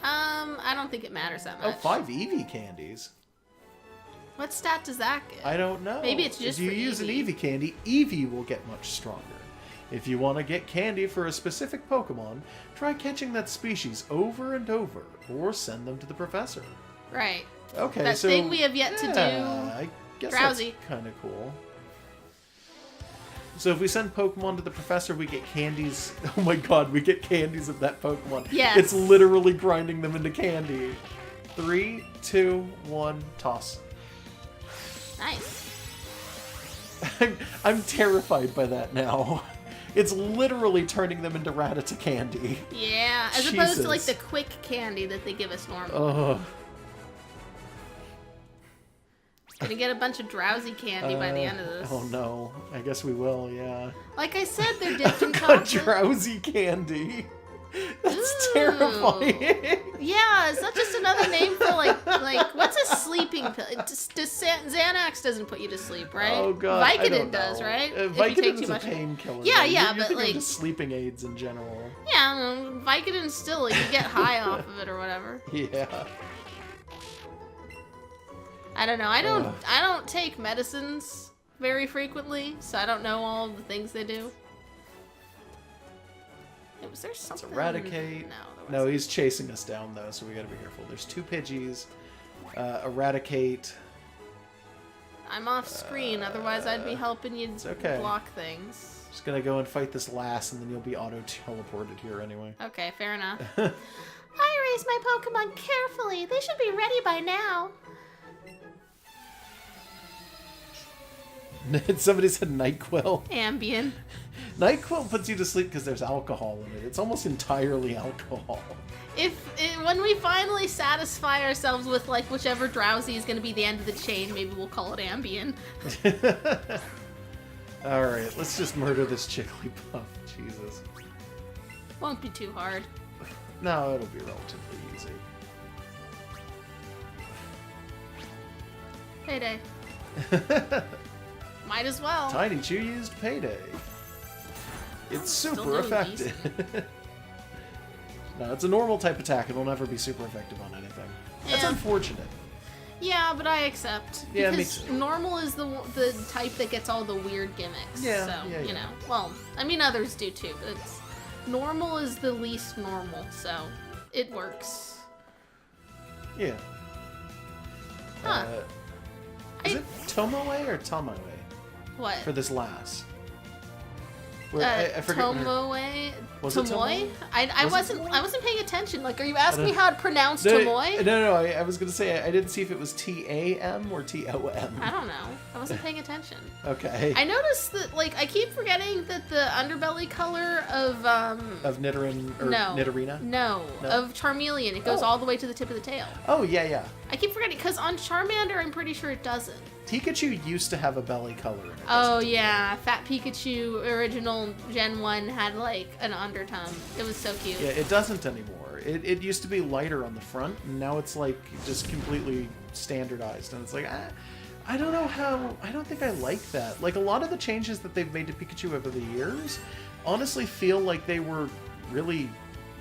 I don't think it matters that much. Oh, 5 Eevee candies. What stat does that get? I don't know. Maybe it's just if you for use an Eevee. Eevee candy, Eevee will get much stronger. If you want to get candy for a specific Pokemon, try catching that species over and over, or send them to the professor. Right. Okay, that so thing we have yet to do. I guess Drowsy. that's kind of cool. So if we send Pokemon to the professor, we get candies. Oh my god, we get candies of that Pokemon. Yes. It's literally grinding them into candy. 3, 2, 1, toss. Nice. I'm terrified by that now. It's literally turning them into Rattata candy. Yeah, as opposed to like Jesus. the quick candy that they give us normally. Ugh. Gonna get a bunch of drowsy candy by the end of this. Oh no. I guess we will, yeah. Like I said, they're dipped in chocolate. Drowsy candy. That's Ooh. terrifying. Yeah, is that just another name for like what's a sleeping pill? Xanax doesn't put you to sleep, right? Oh god, Vicodin does, right? Vicodin is a painkiller. Yeah, you're but thinking like of sleeping aids in general. Yeah, Vicodin still like, you get high off of it or whatever. Yeah. I don't know. I don't take medicines very frequently, so I don't know all of the things they do. Was there something? Let's eradicate. No, he's chasing us down though, so we gotta be careful. There's 2 Pidgeys. Eradicate. I'm off screen, otherwise I'd be helping you block things. Just gonna go and fight this last, and then you'll be auto-teleported here anyway. Okay, fair enough. I raised my Pokemon carefully. They should be ready by now. Somebody said NyQuil. Ambien. NyQuil puts you to sleep because there's alcohol in it. It's almost entirely alcohol. When we finally satisfy ourselves with like whichever drowsy is going to be the end of the chain, maybe we'll call it Ambien. All right, let's just murder this Jigglypuff. Jesus. Won't be too hard. No, it'll be relatively easy. Payday. Might as well. Tiny Chew used Payday. It's super effective. No, it's a normal type attack. It'll never be super effective on anything. That's unfortunate. Yeah, but I accept. Yeah, because normal is the type that gets all the weird gimmicks. Yeah, so, yeah. you know. Well, I mean, others do too, but normal is the least normal, so it works. Yeah. Huh. Is it Tomoe or Tomoe? What? For this last. I forget. Tomoe? Was it Tomoe? I wasn't paying attention. Like, are you asking me how to pronounce Tomoe? No. I was gonna say I didn't see if it was T-A-M or T-O-M. I don't know. I wasn't paying attention. Okay. I noticed that, like, I keep forgetting that the underbelly color of Nidoran or Nidorina? No, of Charmeleon. It goes all the way to the tip of the tail. Oh yeah. I keep forgetting because on Charmander, I'm pretty sure it doesn't. Pikachu used to have a belly color in it. Oh yeah, Fat Pikachu original Gen 1 had like an undertone. It was so cute. Yeah, it doesn't anymore. It used to be lighter on the front, and now it's like just completely standardized. And it's like, I don't know how. I don't think I like that. Like a lot of the changes that they've made to Pikachu over the years, honestly feel like they were really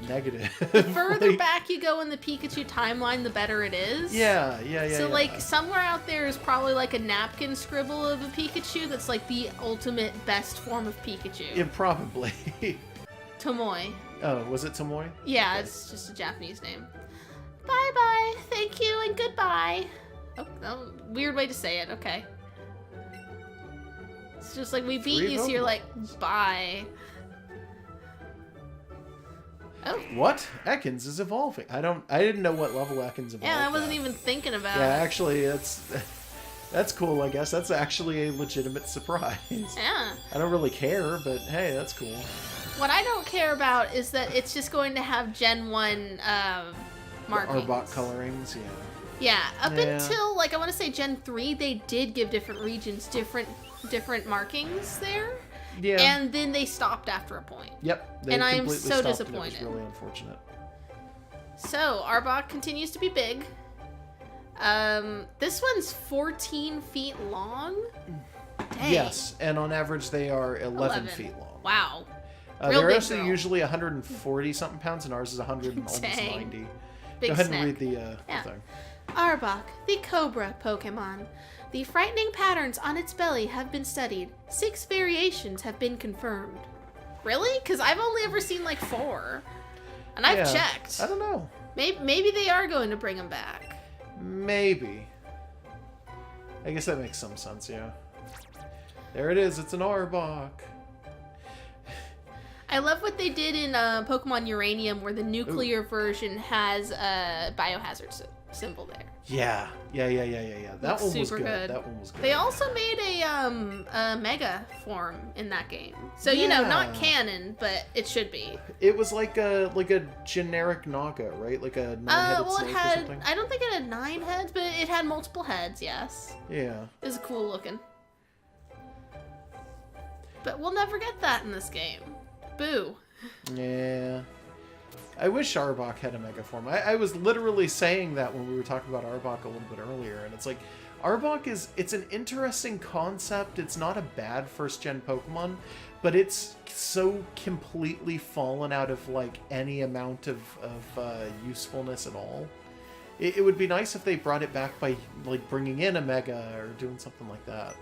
negative. The further back you go in the Pikachu timeline, the better it is. Yeah. So like somewhere out there is probably like a napkin scribble of a Pikachu that's like the ultimate best form of Pikachu. Yeah, probably. Tomoe. Oh, was it Tomoe? Yeah, it's just a Japanese name. Bye-bye, thank you, and goodbye. Oh, weird way to say it, okay. It's just like, we beat you, so you're like, bye. Oh. What? Ekans is evolving. I didn't know what level Ekans evolved. Yeah, I wasn't even thinking about it. Yeah, actually, that's cool, I guess. That's actually a legitimate surprise. Yeah. I don't really care, but hey, that's cool. What I don't care about is that it's just going to have Gen 1 markings. Arbok colorings, yeah. Yeah, up until, like, I want to say Gen 3, they did give different regions different markings there. Yeah. And then they stopped after a point. Yep. And I am so disappointed. It was really unfortunate. So, Arbok continues to be big. This one's 14 feet long. Dang. Yes, and on average they are 11 feet long. Wow. They're actually usually 140 something pounds, and ours is 100 and almost 90. Big Go ahead snack. and read the thing. Arbok, the Cobra Pokemon. The frightening patterns on its belly have been studied. 6 variations have been confirmed. Really? Because I've only ever seen like 4. And I've checked. I don't know. Maybe they are going to bring them back. Maybe. I guess that makes some sense, yeah. There it is. It's an Arbok. I love what they did in Pokemon Uranium, where the nuclear version has biohazards symbol there. Yeah. That one was good. That one was good. They also made a Mega form in that game. So, you know, not canon, but it should be. It was like a generic Naga, right? Like a 9-headed snake or something? I don't think it had 9 heads, but it had multiple heads, yes. Yeah. It was cool looking. But we'll never get that in this game. Boo. Yeah. I wish Arbok had a Mega form. I was literally saying that when we were talking about Arbok a little bit earlier, and it's like, Arbok it's an interesting concept. It's not a bad first-gen Pokemon, but it's so completely fallen out of, like, any amount of usefulness at all. It would be nice if they brought it back by, like, bringing in a Mega or doing something like that.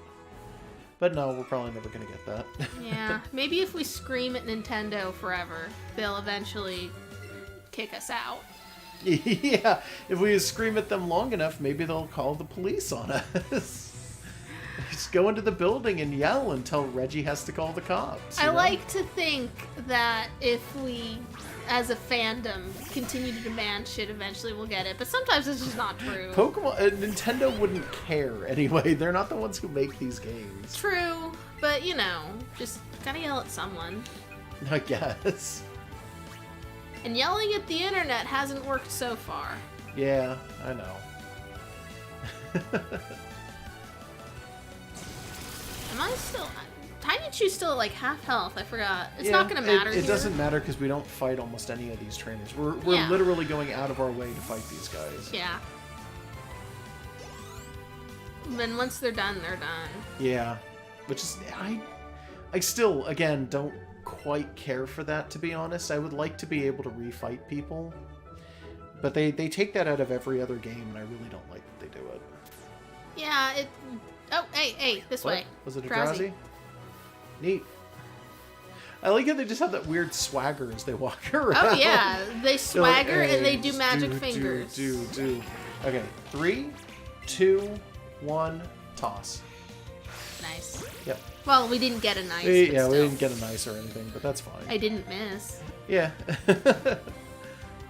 But no, we're probably never going to get that. Yeah, maybe if we scream at Nintendo forever, they'll eventually kick us out. Yeah, if we scream at them long enough, maybe they'll call the police on us. Just go into the building and yell until Reggie has to call the cops. I like to think that if we, as a fandom, continue to demand shit, eventually we'll get it. But sometimes it's just not true. Nintendo wouldn't care anyway. They're not the ones who make these games. True, but you know, just gotta yell at someone. I guess. And yelling at the internet hasn't worked so far. Yeah, I know. Am I still... Tiny Chew's still at like half health, I forgot. It's not gonna matter It doesn't matter because we don't fight almost any of these trainers. We're literally going out of our way to fight these guys. Yeah. Then once they're done, they're done. Yeah. Which is... I still, again, don't quite care for that, to be honest. I would like to be able to refight people, but they take that out of every other game, and I really don't like that they do it. Yeah, oh, hey, this way. Was it a Drowsy? Neat. I like how they just have that weird swagger as they walk around. Oh yeah, they swagger and they do magic fingers. Do. Okay, 3, 2, 1, toss. Nice. Yep. Well, we didn't get a nice. We didn't get a nice or anything, but that's fine. I didn't miss. Yeah.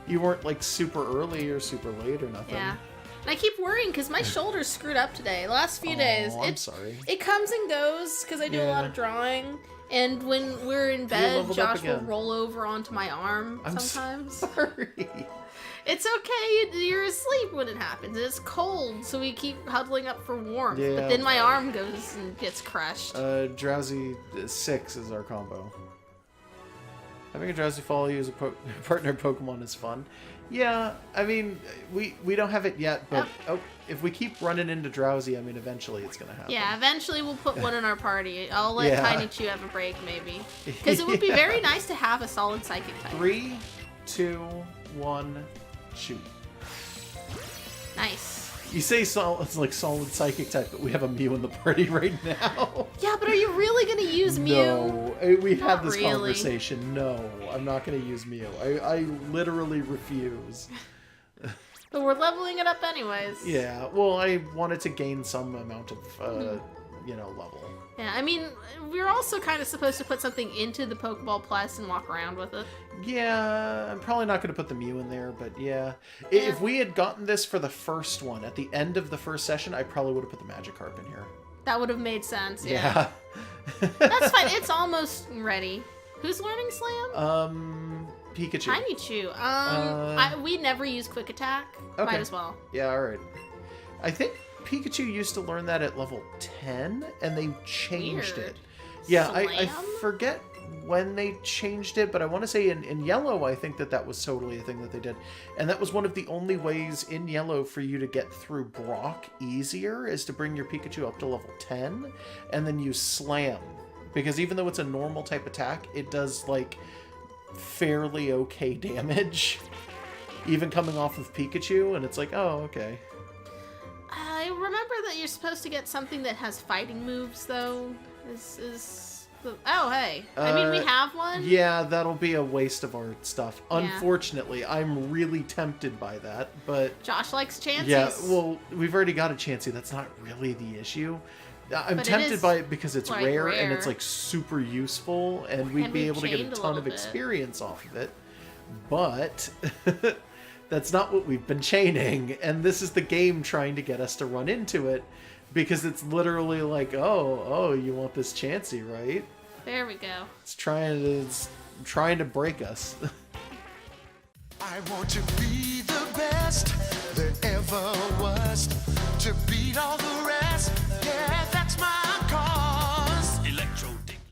You weren't like super early or super late or nothing. Yeah. And I keep worrying because my shoulder's screwed up today. The last few days. I'm sorry. It comes and goes because I do a lot of drawing. And when we're in bed, Josh will roll over onto my arm sometimes. Sorry. It's okay. You're asleep when it happens. It's cold, so we keep huddling up for warmth. Yeah, but then my arm goes and gets crushed. Drowsy 6 is our combo. Having a Drowsy follow you as a partner Pokemon is fun. Yeah, I mean, we don't have it yet, but if we keep running into Drowsy, I mean, eventually it's going to happen. Yeah, eventually we'll put one in our party. I'll let Tiny Chew have a break, maybe. Because it would be very nice to have a solid Psychic type. 3, 2, 1, shoot. Nice. You say it's like solid Psychic type, but we have a Mew in the party right now. Yeah, but are you really going to use Mew? No, we had this conversation. No, I'm not going to use Mew. I literally refuse. But we're leveling it up anyways. Yeah, well, I wanted to gain some amount of, level. Yeah, I mean, we're also kind of supposed to put something into the Pokeball Plus and walk around with it. Yeah, I'm probably not going to put the Mew in there, but yeah. If we had gotten this for the first one, at the end of the first session, I probably would have put the Magikarp in here. That would have made sense, yeah. That's fine, it's almost ready. Who's learning Slam? Pikachu. Tiny Chew. We never use Quick Attack. Okay. Might as well. Yeah, alright. I think Pikachu used to learn that at level 10, and they changed it. Yeah, I forget when they changed it, but I want to say in Yellow, I think that was totally a thing that they did. And that was one of the only ways in Yellow for you to get through Brock easier, is to bring your Pikachu up to level 10, and then use Slam. Because even though it's a normal type attack, it does, like, fairly okay damage. Even coming off of Pikachu, and it's like, oh, okay. I remember that you're supposed to get something that has fighting moves, though. Oh, hey. I mean, we have one. Yeah, that'll be a waste of our stuff. Yeah. Unfortunately, I'm really tempted by that, but... Josh likes Chanseys. Yeah, well, we've already got a Chansey. That's not really the issue. I'm tempted by it because it's like rare and it's, like, super useful, and we'd be able to get a ton of experience off of it. But... That's not what we've been chaining, and this is the game trying to get us to run into it, because it's literally like, oh, you want this Chansey, right? There we go. It's trying to break us. I want to be the best there ever was, to beat all the rest, yeah.